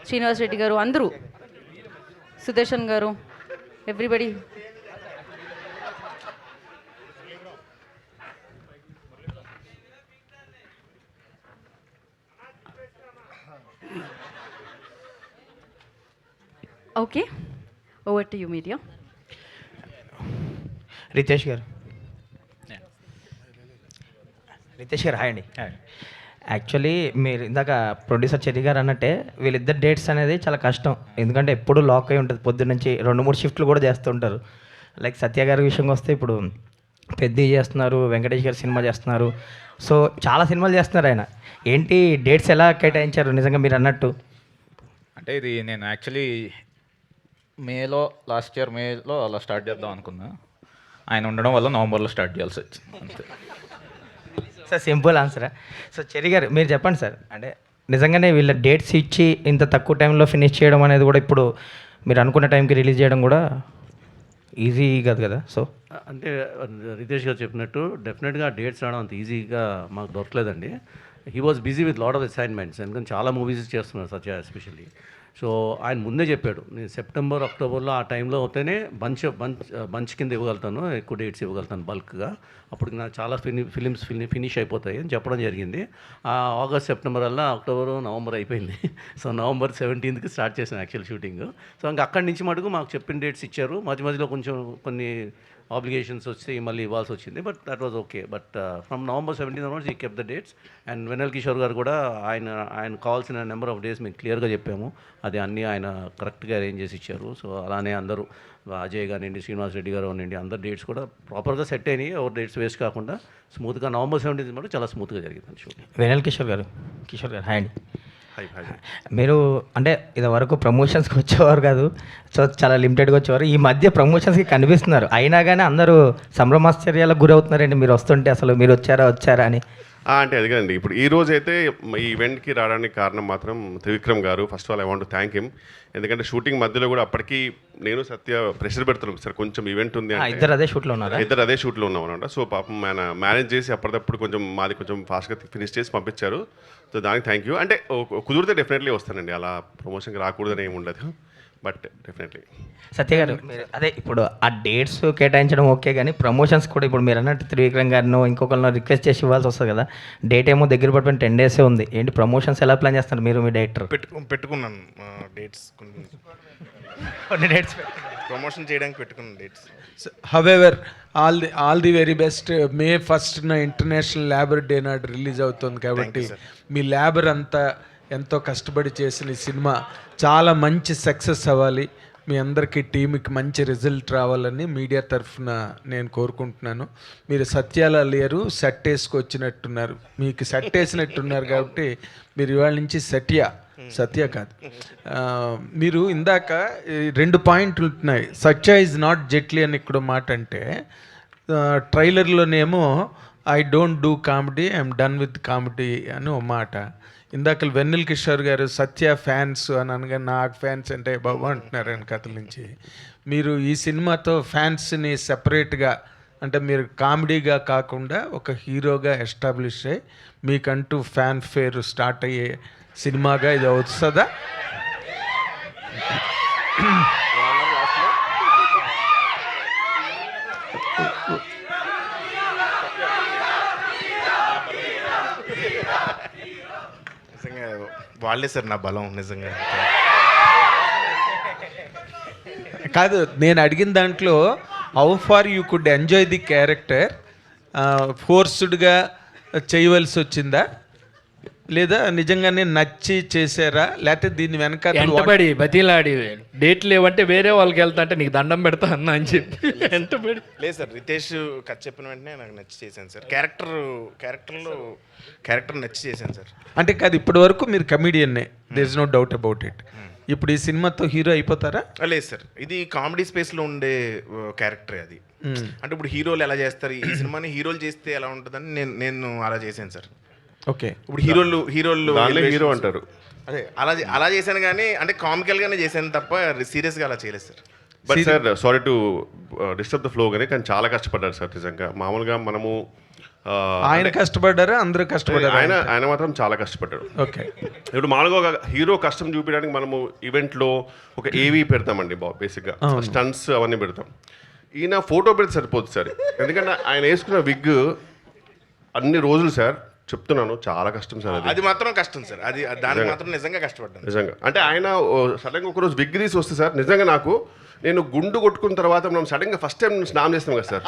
శ్రీనివాస్ రెడ్డి గారు, అందరూ, Sudarshan garu, everybody. Okay, over to you media. Ritesh garu, hi అండి. యాక్చువల్లీ మీరు ఇందాక ప్రొడ్యూసర్ చెర్రీ గారు అన్నట్టే వీళ్ళిద్దరు డేట్స్ అనేది చాలా కష్టం, ఎందుకంటే ఎప్పుడు లాక్ అయి ఉంటుంది. పొద్దున్న నుంచి 2-3 షిఫ్ట్లు కూడా చేస్తుంటారు. లైక్ సత్య గారి విషయంకి వస్తే ఇప్పుడు పెద్ద చేస్తున్నారు, వెంకటేష్ గారు సినిమా చేస్తున్నారు, సో చాలా సినిమాలు చేస్తున్నారు ఆయన. ఏంటి డేట్స్ ఎలా కేటాయించారు నిజంగా మీరు అన్నట్టు? అంటే ఇది నేను యాక్చువల్లీ లాస్ట్ ఇయర్ మేలో అలా స్టార్ట్ చేద్దాం అనుకున్నా. ఆయన ఉండడం వల్ల నవంబర్లో స్టార్ట్ చేయాల్సి వచ్చింది అంతే. సార్ సింపుల్ ఆన్సరా. సో చెర్రీ గారు మీరు చెప్పండి సార్, అంటే నిజంగానే వీళ్ళ డేట్స్ ఇచ్చి ఇంత తక్కువ టైంలో ఫినిష్ చేయడం అనేది కూడా ఇప్పుడు మీరు అనుకున్న టైంకి రిలీజ్ చేయడం కూడా ఈజీ కాదు కదా. సో అంటే రితేష్ గారు చెప్పినట్టు డెఫినెట్గా డేట్స్ రావడం అంత ఈజీగా మాకు దొరకలేదండి. He was busy with lot of assignments, ఎందుకంటే చాలా మూవీస్ చేస్తున్నారు సత్య ఎస్పెషల్లీ. సో ఆయన ముందే చెప్పాడు, నేను సెప్టెంబర్ అక్టోబర్లో ఆ టైంలో అవుతేనే బంచ్ కింద ఇవ్వగలుగుతాను, ఎక్కువ డేట్స్ ఇవ్వగలుగుతాను బల్క్గా, అప్పుడు నాకు చాలా ఫిలిమ్స్ ఫినిష్ అయిపోతాయి అని చెప్పడం జరిగింది. ఆగస్ట్ సెప్టెంబర్ అలా అక్టోబర్ నవంబర్ అయిపోయింది. సో నవంబర్ 17th స్టార్ట్ చేశాను యాక్చువల్ షూటింగ్. సో ఇంకా అక్కడి నుంచి మటుకు మాకు చెప్పిన డేట్స్ ఇచ్చారు. మధ్యలో కొంచెం కొన్ని ఆబ్లిగేషన్స్ వచ్చి మళ్ళీ ఇవ్వాల్సి వచ్చింది, but that was okay. But from November 17 onwards ఈ కెప్ ద డేట్స్. అండ్ వెనల్ కిషోర్ గారు కూడా ఆయన కావాల్సిన నెంబర్ ఆఫ్ డేస్ మేము క్లియర్గా చెప్పాము, అది అన్నీ ఆయన కరెక్ట్గా అరేంజ్ చేసి ఇచ్చారు. సో అలానే అందరూ అజయ్ కానివ్వండి, శ్రీనివాస్ రెడ్డి గారు కానివ్వండి, అందరు డేట్స్ కూడా ప్రాపర్గా సెట్ అయినాయి. ఎవరు డేట్స్ వేస్ట్ కాకుండా స్మూత్గా నవంబర్ 17 మటుకు చాలా స్మూత్గా జరిగింది షూట్. వెనల్ కిషోర్ గారు, హాయ్ అండి. మీరు అంటే ఇది వరకు ప్రమోషన్స్కి వచ్చేవారు కాదు, సో చాలా లిమిటెడ్గా వచ్చేవారు. ఈ మధ్య ప్రమోషన్స్కి కనిపిస్తున్నారు, అయినా కానీ అందరూ సంభ్రమాశ్చర్యాలకు గురవుతున్నారండి మీరు వస్తుంటే. అసలు మీరు వచ్చారా అని. అంటే అది కదండి, ఇప్పుడు ఈ రోజు అయితే ఈ ఈవెంట్కి రావడానికి కారణం మాత్రం త్రివిక్రమ్ గారు. First of all I want to thank him, ఎందుకంటే షూటింగ్ మధ్యలో కూడా అప్పటికి నేను సత్య ప్రెషర్ పెడుతున్నాం, సార్ కొంచెం ఈవెంట్ ఉంది, ఇద్దరు అదే షూట్లో ఉన్నాం అనమాట. సో పాపం ఆయన మేనేజ్ చేసి అప్పటికప్పుడు కొంచెం మాది కొంచెం ఫాస్ట్గా ఫినిష్ చేసి పంపించారు. సో దానికి థ్యాంక్ యూ. అంటే కుదిరితే డెఫినెట్లీ వస్తానండి, అలా ప్రమోషన్కి రాకూడదని ఏమి ఉండదు, బట్ డెఫినెట్లీ. సత్య గారు అదే ఇప్పుడు ఆ డేట్స్ కేటాయించడం ఓకే, కానీ ప్రమోషన్స్ కూడా ఇప్పుడు మీరు అన్నట్టు త్రివిక్రమ్ గారినో ఇంకొకరినో రిక్వెస్ట్ చేసి ఇవ్వాల్సి వస్తుంది కదా. డేట్ ఏమో దగ్గర పడిపోయిన 10 days ఉంది. ఏంటి ప్రమోషన్స్ ఎలా ప్లాన్ చేస్తారు మీరు, మీ డైరెక్టర్? పెట్టుకున్నాను డేట్స్, కొన్ని డేట్స్ ప్రమోషన్ చేయడానికి పెట్టుకున్నాను dates. However all the very best. May 1st international labour day నాడు రిలీజ్ అవుతుంది కాబట్టి మీ లేబర్ అంతా ఎంతో కష్టపడి చేసిన ఈ సినిమా చాలా మంచి సక్సెస్ అవ్వాలి, మీ అందరికీ టీంకి మంచి రిజల్ట్ రావాలని మీడియా తరఫున నేను కోరుకుంటున్నాను. మీరు సత్యాల లేరు, సెట్ వేసుకొచ్చినట్టున్నారు, మీకు సెట్ వేసినట్టున్నారు కాబట్టి మీరు ఇవాళ నుంచి సత్య కాదు. మీరు ఇందాక 2 పాయింట్లు ఉంటున్నాయి. సత్య ఈజ్ నాట్ జెట్లీ అని ఇక్కడ మాట అంటే, ట్రైలర్లోనేమో I don't do comedy, I'm done with comedy అని ఓ మాట. ఇందాక వెన్నెల్ కిషోర్ గారు సత్య ఫ్యాన్స్ అని అనగా నాకు ఫ్యాన్స్ అంటే బాబు అంటున్నారు ఆయన కథల నుంచి. మీరు ఈ సినిమాతో ఫ్యాన్స్ని సెపరేట్గా అంటే మీరు కామెడీగా కాకుండా ఒక హీరోగా ఎస్టాబ్లిష్ అయ్యి మీకంటూ ఫ్యాన్ ఫేర్ స్టార్ట్ అయ్యే సినిమాగా ఇది వస్తుందా? నిజంగా వాళ్ళే సార్ నా బలం నిజంగా. కాదు, నేను అడిగిన దాంట్లో how far you could enjoy the character, ఫోర్స్డ్గా చేయవలసి వచ్చిందా లేదా నిజంగానే నచ్చి చేశారా, లేకపోతే దీని వెనక ఎంటబడి బతిలాడి డేట్లు లేవంటే వేరే వాళ్ళకి వెళ్తా అంటే నీకు దండం పెడతా అన్నా అని చెప్పి ఎంటబడి. లేదు సార్, రితేష్ కథ చెప్పిన వెంటనే నాకు నచ్చి చేశాను సార్. క్యారెక్టర్ నచ్చి చేశాను సార్. అంటే కాదు, ఇప్పటి వరకు మీరు కమీడియన్నే, there is no doubt about it. ఇప్పుడు ఈ సినిమాతో హీరో అయిపోతారా? లేదు సార్, ఇది కామెడీ స్పేస్లో ఉండే క్యారెక్టరే అది. అంటే ఇప్పుడు హీరోలు ఎలా చేస్తారు, ఈ సినిమాని హీరోలు చేస్తే ఎలా ఉంటుందని నేను అలా చేశాను సార్. ఓకే, ఇప్పుడు హీరోలు హీరో అంటారు. అదే అలా చేశాను, కానీ అంటే కామికల్గానే చేశాను తప్ప సీరియస్గా అలా చేయలేదు sir. But sir, sorry to disturb the flow, కానీ చాలా కష్టపడ్డారు సార్ నిజంగా. మామూలుగా మనము ఆయన కష్టపడ్డారా, అందరూ కష్టపడ్డారు? ఆయన మాత్రం చాలా కష్టపడ్డాడు. ఓకే, ఇప్పుడు మామూలుగా ఒక హీరో కష్టం చూపించడానికి మనము ఈవెంట్లో ఒక ఏవీ పెడతామండి బేసిక్గా, స్టంట్స్ అవన్నీ పెడతాం. ఈయన ఫోటో పెడితే సరిపోతుంది సార్, ఎందుకంటే ఆయన వేసుకున్న విగ్ అన్ని రోజులు సార్ చెప్తున్నాను చాలా కష్టం సార్. అది మాత్రం కష్టం సార్, అది దానికి మాత్రం నిజంగా కష్టపడ్డాను నిజంగా. అంటే ఆయన సడన్గా ఒకరోజు విగ్ తీసి వస్తే సార్, నిజంగా నేను గుండు కొట్టుకున్న తర్వాత మనం సడన్గా ఫస్ట్ టైం స్నానం చేస్తాం కదా సార్,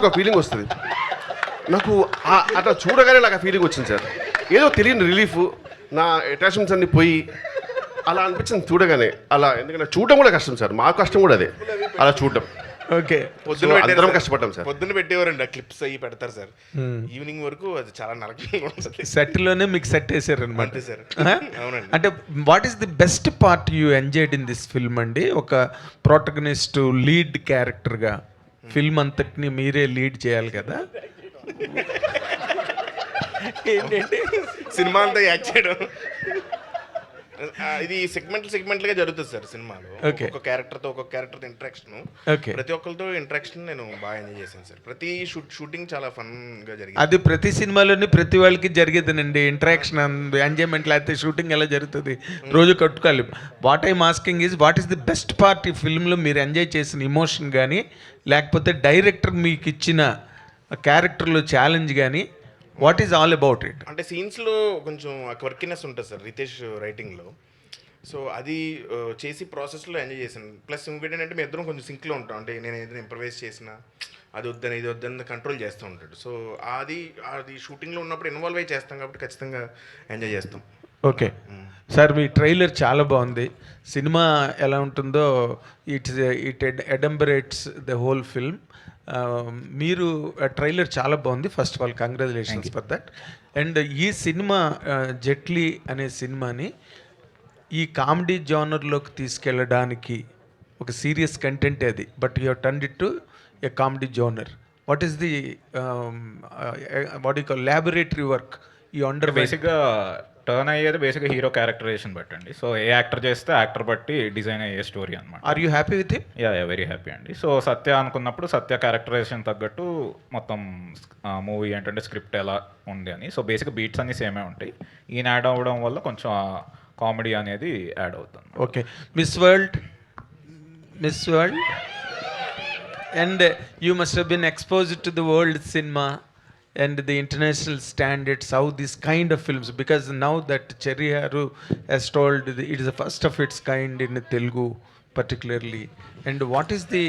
ఒక ఫీలింగ్ వస్తుంది నాకు. అట్లా చూడగానే నాకు ఆ ఫీలింగ్ వచ్చింది సార్, ఏదో తెలియని రిలీఫ్, నా అటాచ్మెంట్స్ అన్ని పోయి అలా అనిపించింది చూడగానే. అలా ఎందుకంటే చూడడం కూడా కష్టం సార్, మా కష్టం కూడా అదే అలా చూడడం. ఓకే, అందరం కష్టపడ్డాం సార్. పొద్దున్న పెట్టేవారండి, ఆ క్లిప్స్ అవి పెడతారు సార్, ఈవినింగ్ వరకు అది చాలా నరకంగా ఉంటుంది. సెట్లోనే మీకు సెట్ వేసారనమాట సార్. అవునండి. అంటే what is the best part you enjoyed in this film అండి? ఒక ప్రోటగనిస్ట్ లీడ్ క్యారెక్టర్గా ఫిల్మ్ అంతటిని మీరే లీడ్ చేయాలి కదా, ఏంటంటే సినిమా అంతా యాక్ట్ చేయడం, ఇది సెగ్మెంట్లుగా జరుగుతుంది సార్ సినిమాలో. ఒక్కొక్క క్యారెక్టర్తో ఇంటరాక్షన్, ప్రతి ఒక్కరితో ఇంటరాక్షన్ నేను బాగా ఎంజాయ్ చేశాను సార్. ప్రతి షూటింగ్ చాలా ఫన్గా జరిగింది. అది ప్రతి సినిమాలోని ప్రతి వాళ్ళకి జరిగేదేనండి ఇంటరాక్షన్, ఎంజాయ్మెంట్. లేకపోతే షూటింగ్ ఎలా జరుగుతుంది, రోజు కట్టుకోవాలి. What I'm asking is what is the best part ఈ ఫిల్మ్లో మీరు ఎంజాయ్ చేసిన ఇమోషన్ కానీ, లేకపోతే డైరెక్టర్ మీకు ఇచ్చిన క్యారెక్టర్లో ఛాలెంజ్ కానీ, what is all about it? అంటే సీన్స్లో కొంచెం క్వర్కినెస్ ఉంటుంది సార్ రితేష్ రైటింగ్లో, సో అది చేసి ప్రాసెస్లో ఎంజాయ్ చేశాను. ప్లస్ ఇంకేంటంటే మేము ఇద్దరం కొంచెం సింక్లో ఉంటాం, అంటే నేను ఏదైనా ఇంప్రవైజ్ చేసినా అది వద్దని ఇది వద్దని కంట్రోల్ చేస్తూ ఉంటాడు. సో అది షూటింగ్లో ఉన్నప్పుడు ఇన్వాల్వ్ అయ్యి చేస్తాం కాబట్టి ఖచ్చితంగా ఎంజాయ్ చేస్తాం. ఓకే సార్, మీ ట్రైలర్ చాలా బాగుంది. సినిమా ఎలా ఉంటుందో it adumbrates the whole film. మీరు ట్రైలర్ చాలా బాగుంది. First of all congratulations for that. And ఈ సినిమా జెట్లీ అనే సినిమాని ఈ కామెడీ జానర్లోకి తీసుకెళ్ళడానికి ఒక సీరియస్ కంటెంట్ అది, but you turned it to a comedy genre. What is the what you call laboratory work ఈ అండర్? బేసిక్గా టర్న్ అయ్యేది బేసిక్గా హీరో క్యారెక్టరైజేషన్ బట్టండి. సో ఏ యాక్టర్ చేస్తే యాక్టర్ బట్టి డిజైన్ అయ్యే స్టోరీ అనమాట. Are you happy with him? Yeah very happy అండి. సో సత్య అనుకున్నప్పుడు సత్య క్యారెక్టరైజేషన్ తగ్గట్టు మొత్తం మూవీ ఏంటంటే స్క్రిప్ట్ ఎలా ఉంది అని. సో బేసిక్గా బీట్స్ అన్నీ సేమే ఉంటాయి. ఈయన యాడ్ అవ్వడం వల్ల కొంచెం కామెడీ అనేది యాడ్ అవుతుంది. Okay, Miss World and you must have been exposed to the world cinema and the international standards, how this kind of films, because now that Cherry Haru has told it is the first of its kind in Telugu particularly. And what is the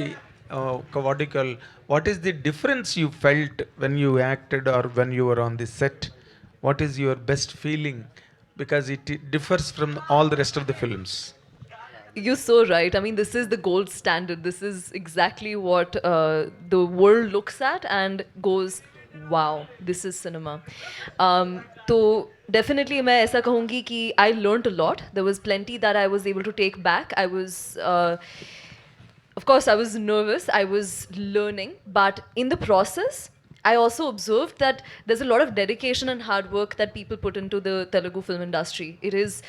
what is the difference you felt when you acted or when you were on the set? What is your best feeling, because it differs from all the rest of the films? You're so right. I mean, this is the gold standard. This is exactly what the world looks at and goes, wow, this is cinema. So definitely मैं ऐसा कहूँगी कि I learned a lot. There was plenty that I was able to take back. I was, of course, I was nervous. I was learning, but in the process, I also observed that there's a lot of dedication and hard work that people put into the Telugu film industry. It is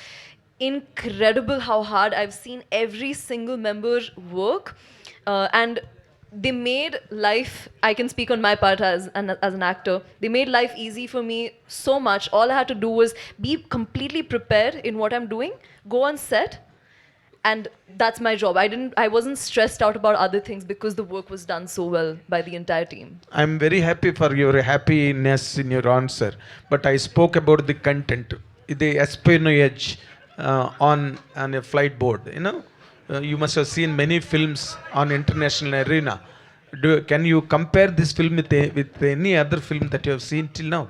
incredible how hard I've seen every single member work, and they made life, I can speak on my part as an actor, they made life easy for me so much. All I had to do was be completely prepared in what I'm doing, go on set, and that's my job. I wasn't stressed out about other things because the work was done so well by the entire team. I'm very happy for your happiness in your answer, but I spoke about the content, the espionage on a flight board. You know, you must have seen many films on international arena. Can you compare this film with any other film that you have seen till now?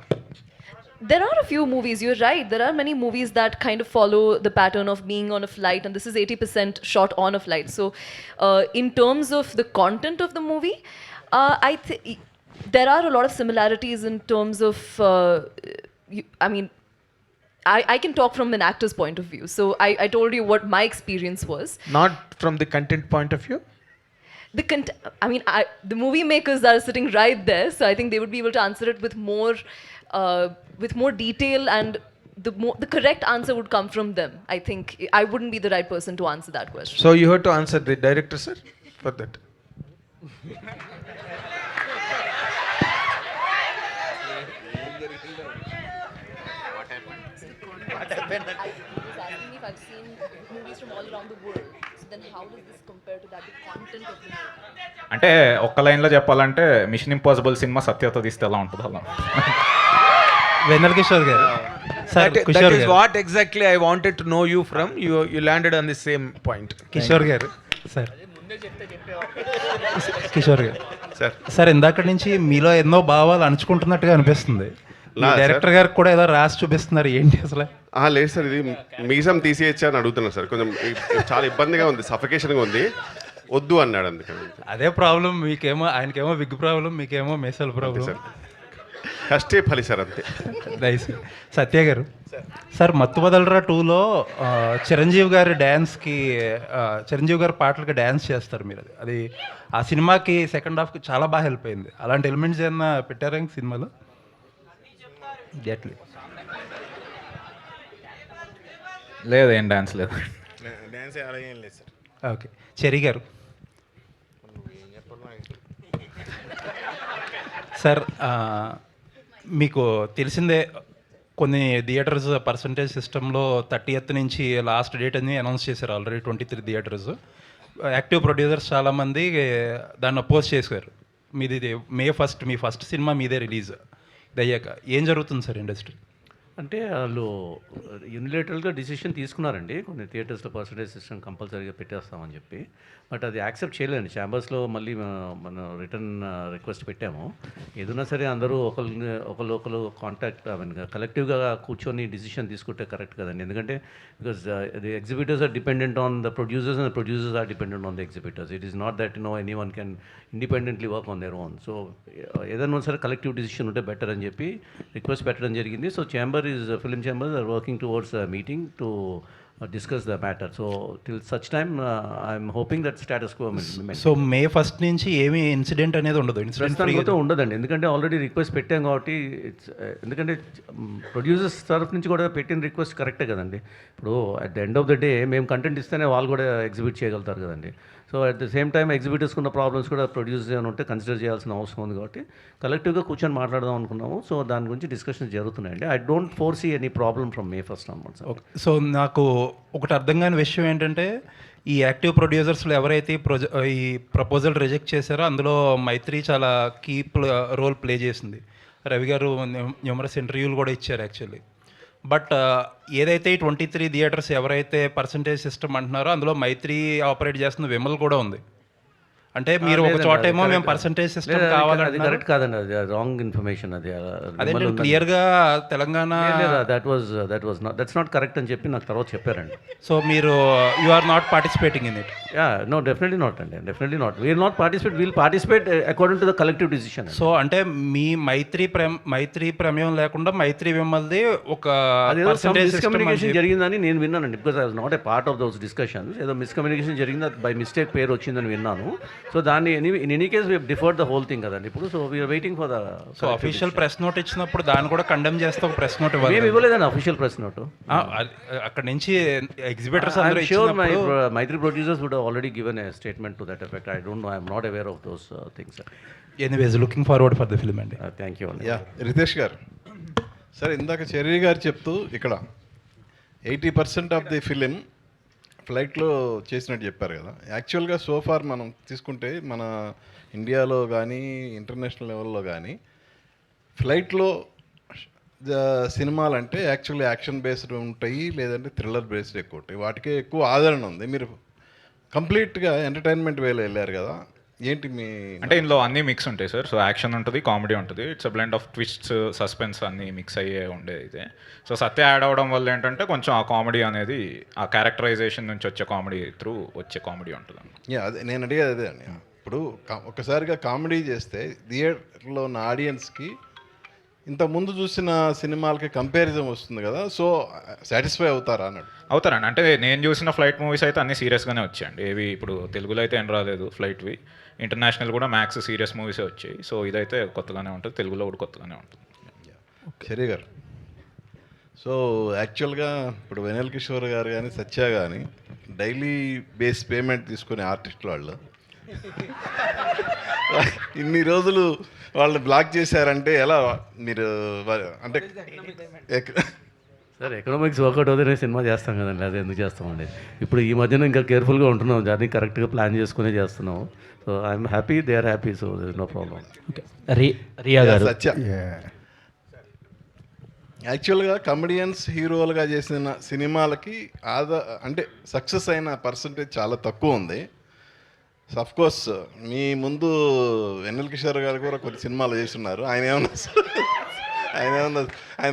There are a few movies, you're right. There are many movies that kind of follow the pattern of being on a flight, and this is 80% shot on a flight. So, in terms of the content of the movie, there are a lot of similarities in terms of, I can talk from an actor's point of view. So, I told you what my experience was. Not from the content point of view? The movie makers are sitting right there, so I think they would be able to answer it with more detail, and the correct answer would come from them. I think I wouldn't be the right person to answer that question. So you have to answer the director, sir, for that. I was asking if I've seen movies from all around the world. So then how does this compare to that, the content of the movie? అంటే ఒక్క లైన్లో చెప్పాలంటే మిషన్ ఇంపాసిబుల్ సినిమా సత్యతో తీస్తే ఎలా ఉంటుంది అలా వెన్నెల కిషోర్ గారు sir That is what exactly I wanted to know you from. You landed on the same point. Kishore గారు సార్ కిషోర్ గారు సార్ ఇందాక నుంచి మీలో ఎన్నో భావాలు అణుచుకుంటున్నట్టుగా అనిపిస్తుంది. డైరెక్టర్ గారికి కూడా ఏదో రాసి చూపిస్తున్నారు, ఏంటి అసలు? లేదు సార్, ఇది మీసం తీసేయచ్చా అని అడుగుతున్నాను సార్. కొంచెం చాలా ఇబ్బందిగా ఉంది, సఫికేషన్గా ఉంది, వద్దు అన్నాడు. అందుకని అదే ప్రాబ్లం, మీకేమో ఆయనకేమో విగ్ ప్రాబ్లం, మీకేమో మేసల్ ప్రాబ్లం. కష్టే ఫలి సార్, అంతే. నైస్. సత్య గారు సార్, మత్తు వదలరా 2లో చిరంజీవి గారి డ్యాన్స్కి, చిరంజీవి గారి పాటలకి డ్యాన్స్ చేస్తారు మీరు. అది ఆ సినిమాకి సెకండ్ హాఫ్కి చాలా బాగా హెల్ప్ అయింది. అలాంటి ఎలిమెంట్స్ ఏమన్నా పెట్టారా ఇంక సినిమాలో? లేదు, ఏం డ్యాన్స్ లేదు. డ్యాన్స్ ఏం లేదు సార్. ఓకే. చెరి గారు సార్, మీకు తెలిసిందే కొన్ని థియేటర్స్ పర్సంటేజ్ సిస్టంలో 30th నుంచి లాస్ట్ డేట్ అని అనౌన్స్ చేశారు. Already 23 theatres. యాక్టివ్ ప్రొడ్యూసర్స్ చాలామంది దాన్ని అపోజ్ చేశారు. మీది May 1 మీ ఫస్ట్ సినిమా మీదే రిలీజ్ అయ్యాక ఏం జరుగుతుంది సార్ ఇండస్ట్రీ? అంటే వాళ్ళు యూనిలేటరల్గా డిసిషన్ తీసుకున్నారండి, కొన్ని థియేటర్స్లో పర్సంటేజ్ సిస్టమ్ కంపల్సరీగా పెట్టేస్తామని చెప్పి. బట్ అది యాక్సెప్ట్ చేయలేదండి. ఛాంబర్స్లో మళ్ళీ మనం రిటర్న్ రిక్వెస్ట్ పెట్టాము. ఏదైనా సరే అందరూ ఒకరు కాంటాక్ట్ కలెక్టివ్గా కూర్చొని డిసిషన్ తీసుకుంటే కరెక్ట్ కదండి. ఎందుకంటే because the exhibitors are dependent on the producers and the producers are dependent on the exhibitors. It is not that any one can independently work on their own. So ఏదైనా సరే కలెక్టివ్ డిసిషన్ ఉంటే బెటర్ అని చెప్పి రిక్వెస్ట్ పెట్టడం జరిగింది. So film chambers are working towards a meeting to discuss the matter. So till such time I'm hoping that status quo will remain. So May 1 నుంచి ఏమీ ఇన్సిడెంట్ అనేది ఉండదు? ఇన్సిడెంట్ ఉండదండి, ఎందుకంటే ఆల్రెడీ రిక్వెస్ట్ పెట్టాం కాబట్టి. ఎందుకంటే ప్రొడ్యూసర్స్ తరఫు నుంచి కూడా పెట్టిన రిక్వెస్ట్ కరెక్టే కదండి. ఇప్పుడు at the end of the day మేము కంటెంట్ ఇస్తేనే వాళ్ళు కూడా ఎగ్జిబిట్ చేయగలుగుతారు కదండి. So at the same time ఎగ్జిబిటర్స్కి ఉన్న ప్రాబ్లమ్స్ కూడా ప్రొడ్యూసర్స్ ఏమైనా ఉంటే కన్సిడర్ చేయాల్సిన అవసరం ఉంది. కాబట్టి కలెక్టివ్గా కూర్చొని మాట్లాడదాం అనుకున్నాము. సో దాని గురించి డిస్కషన్స్ జరుగుతున్నాయండి. I don't foresee any problem from May 1 onwards. Okay. So నాకు ఒకటి అర్థం కాని విషయం ఏంటంటే, ఈ యాక్టివ్ ప్రొడ్యూసర్స్లో ఎవరైతే ఈ ప్రపోజల్ రిజెక్ట్ చేశారో అందులో మైత్రి చాలా కీ రోల్ ప్లే చేసింది. రవి గారు న్యూమరస్ ఇంటర్వ్యూలు కూడా ఇచ్చారు యాక్చువల్లీ. బట్ ఏదైతే 23 థియేటర్స్ ఎవరైతే పర్సంటేజ్ సిస్టమ్ అంటున్నారో అందులో మైత్రి ఆపరేట్ చేస్తున్న విమల్ కూడా ఉంది. అంటే మీరు ఒక చోట ఏమో మేము పర్సంటేజ్ సిస్టమ్ కావాలంటే కరెక్ట్ కాదండి, అది రాంగ్ ఇన్ఫర్మేషన్. అది అదే క్లియర్గా తెలంగాణ దట్స్ నాట్ కరెక్ట్ అని చెప్పి నాకు తర్వాత చెప్పారండి. సో మీరు you are not participating in it? No, definitely not అండి, definitely not. We'll not participate, we'll participate according to the collective decision. So అంటే మీ మైత్రి ప్రమేయం లేకుండా మైత్రి విమల్ది ఒక మిస్కమ్యూనికేషన్ జరిగిందని నేను విన్నానండి. Because I was not a part of those discussions. ఏదో మిస్కమ్యూనికేషన్ జరిగింది, బై మిస్టేక్ పేరు వచ్చిందని విన్నాను. సో దాన్ని in any case we deferred the whole thing కదండి ఇప్పుడు. So we're waiting for the so official press note ఇచ్చినప్పుడు దాన్ని కూడా కండెమ్ చేస్తే ఒక ప్రెస్ నోట్ మేము ఇవ్వాలి. ఇవ్వలేదండి అఫీషియల్ ప్రెస్ నోట్. అక్కడ నుంచి ఎగ్జిబిటర్స్ అందరూ షూర్ మై ఇచ్చినప్పుడు Mythri producers would already given a statement to that effect. I don't know, I'm not aware of those things. Anyways looking forward for the film అండి. థ్యాంక్ యూ అండి. యా రితేష్ గారు, సార్ ఇందాక చెర్రీ గారు చెప్తూ ఇక్కడ 80% ఆఫ్ ది ఫిలిం ఫ్లైట్లో చేసినట్టు చెప్పారు కదా. యాక్చువల్గా సోఫార్ మనం తీసుకుంటే మన ఇండియాలో కానీ ఇంటర్నేషనల్ లెవెల్లో కానీ ఫ్లైట్లో సినిమాలు అంటే యాక్చువల్లీ యాక్షన్ బేస్డ్ ఉంటాయి, లేదంటే థ్రిల్లర్ బేస్డ్ ఎక్కువ ఉంటాయి. వాటికే ఎక్కువ ఆదరణ ఉంది. మీరు కంప్లీట్గా ఎంటర్టైన్మెంట్ వేలో వెళ్ళారు కదా, ఏంటి మీ అంటే ఇందులో అన్నీ మిక్స్ ఉంటాయి సార్. సో యాక్షన్ ఉంటుంది, కామెడీ ఉంటుంది, it's a blend of twists, suspense అన్నీ మిక్స్ అయ్యే ఉండేది అయితే. సో సత్య యాడ్ అవ్వడం వల్ల ఏంటంటే కొంచెం ఆ కామెడీ అనేది ఆ క్యారెక్టరైజేషన్ నుంచి వచ్చే కామెడీ త్రూ వచ్చే కామెడీ ఉంటుంది. అదే నేను అడిగేది అదే అండి. ఇప్పుడు ఒకసారిగా కామెడీ చేస్తే థియేటర్లో ఉన్న ఆడియన్స్కి ఇంత ముందు చూసిన సినిమాలకి కంపారిజన్ వస్తుంది కదా, సో సాటిస్ఫై అవుతారా అన్నాడు. అవుతారండి. అంటే నేను చూసిన ఫ్లైట్ మూవీస్ అయితే అన్నీ సీరియస్గానే వచ్చాయండి. ఏవి ఇప్పుడు తెలుగులో అయితే ఏం రాలేదు ఫ్లైట్వి, ఇంటర్నేషనల్ కూడా మ్యాక్స్ సీరియస్ మూవీసే వచ్చాయి. సో ఇదైతే కొత్తగానే ఉంటుంది, తెలుగులో కూడా కొత్తగానే ఉంటుంది. సరే గారు, సో యాక్చువల్గా ఇప్పుడు వెనల్ కిషోర్ గారు కానీ సత్య కానీ డైలీ బేస్ పేమెంట్ తీసుకునే ఆర్టిస్టులు వాళ్ళు ఇన్ని రోజులు వాళ్ళు బ్లాక్ చేశారంటే ఎలా మీరు అంటే సార్ ఎకనామిక్స్ వర్కౌట్ అవుతేనే సినిమా చేస్తాం కదండి, అది ఎందుకు చేస్తామండి. ఇప్పుడు ఈ మధ్యన ఇంకా కేర్ఫుల్గా ఉంటున్నాం, జర్నీ కరెక్ట్గా ప్లాన్ చేసుకునే చేస్తున్నాం. So I'm happy, they are happy, so there is no problem. Rhea garu, Satya యాక్చువల్గా కమెడియన్స్ హీరోలుగా చేసిన సినిమాలకి అంటే సక్సెస్ అయిన పర్సంటేజ్ చాలా తక్కువ ఉంది. అఫ్ కోర్స్ మీ ముందు వెన్నెల కిషోర్ గారు కూడా కొన్ని సినిమాలు చేస్తున్నారు. ఆయన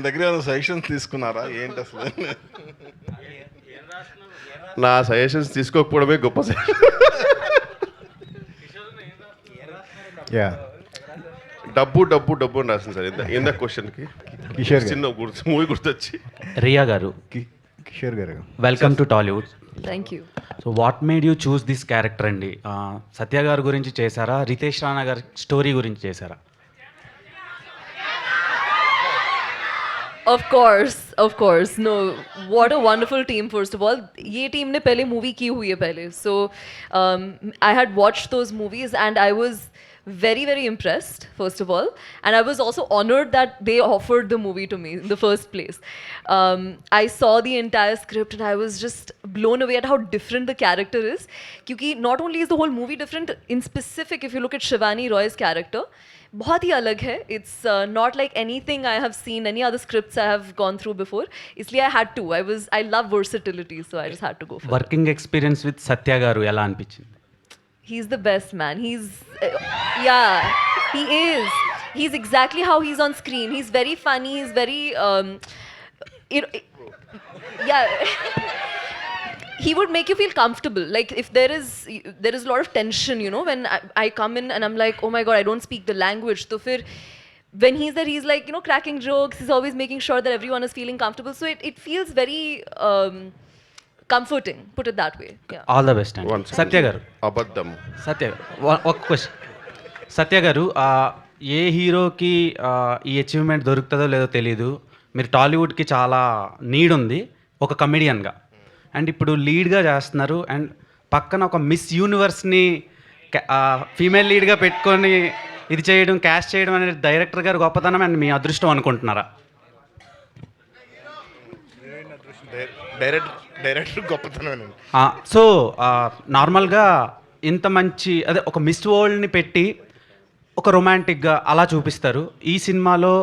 దగ్గర ఏమైనా సజెషన్స్ తీసుకున్నారా ఏంటి అసలు? నా సజెషన్స్ తీసుకోకపోవడమే గొప్ప సజెషన్. డబ్బు డబ్బు డబ్బు అని రాసింది సార్ ఇంత క్వశ్చన్కి. కిషోర్ చిన్న మూవీ గుర్తొచ్చి. రియా గారు, కిషోర్ గారు, welcome to Tollywood. Thank you. So what made you choose this character అండి? సత్య గారి గురించి చేశారా, రితేష్ రాణా గారి స్టోరీ గురించి చేశారా? Of course. No, what a wonderful team. First of all, ये team ने पहले movie की हुई है पहले. So I had watched those movies and I was very, very impressed, first of all. And I was also honored that they offered the movie to me in the first place. I saw the entire script and I was just blown away at how different the character is. Because not only is the whole movie different, in specific, if you look at Shivani Roy's character, बहुत ही अलग है. It's not like anything I have seen, any other scripts I have gone through before. इसलिए I had to. I love versatility, so I just had to go for it. Working experience with Satya గారు ఎలా అనిపించింది? He's the best man. Yeah, he is. He's exactly how he's on screen. He's very funny. He's very, yeah. He would make you feel comfortable. Like if there is a lot of tension, you know, when I come in and I'm like, oh my god, I don't speak the language. So when he's there, he's like, you know, cracking jokes. He's always making sure that everyone is feeling comfortable. So it feels very comforting, put it that way. Yeah. All the best అండి. సత్య గారు, అబద్ధం. సత్య గారు, ఒక క్వశ్చన్. సత్య గారు, ఏ హీరోకి ఈ అచీవ్మెంట్ దొరుకుతుందో లేదో తెలియదు. మీరు టాలీవుడ్కి చాలా నీడ్ ఉంది ఒక కమెడియన్గా, అండ్ ఇప్పుడు లీడ్గా చేస్తున్నారు. అండ్ పక్కన ఒక మిస్ యూనివర్స్ని ఫీమేల్ లీడ్గా పెట్టుకొని ఇది చేయడం, క్యాస్ట్ చేయడం అనేది డైరెక్టర్ గారు గొప్పతనం అండ్ మీ అదృష్టం అనుకుంటున్నారా? డైరెక్టర్ గొప్పతనం. సో నార్మల్గా ఇంత మంచి అదే ఒక మిస్ వరల్డ్ని పెట్టి ఒక రొమాంటిక్గా అలా చూపిస్తారు. ఈ సినిమాలో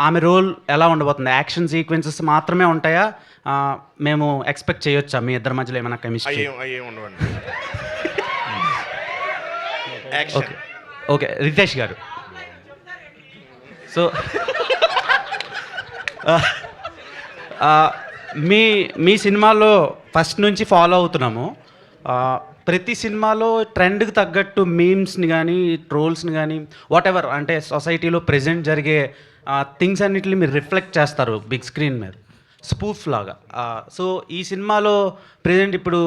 ఆమె రోల్ ఎలా ఉండబోతుంది? యాక్షన్ సీక్వెన్సెస్ మాత్రమే ఉంటాయా? మేము ఎక్స్పెక్ట్ చేయొచ్చా మీ ఇద్దరి మధ్యలో ఏమైనా కెమిస్ట్రీ? ఓకే రితేష్ గారు, సో మీ సినిమాలో ఫస్ట్ నుంచి ఫాలో అవుతున్నాము. ప్రతి సినిమాలో ట్రెండ్కి తగ్గట్టు మీమ్స్ని కానీ ట్రోల్స్ని కానీ వాట్ ఎవర్ అంటే సొసైటీలో ప్రెజెంట్ జరిగే థింగ్స్ అన్నిటిని మీరు రిఫ్లెక్ట్ చేస్తారు బిగ్ స్క్రీన్ మీద స్పూఫ్ లాగా. సో ఈ సినిమాలో ప్రెజెంట్ ఇప్పుడు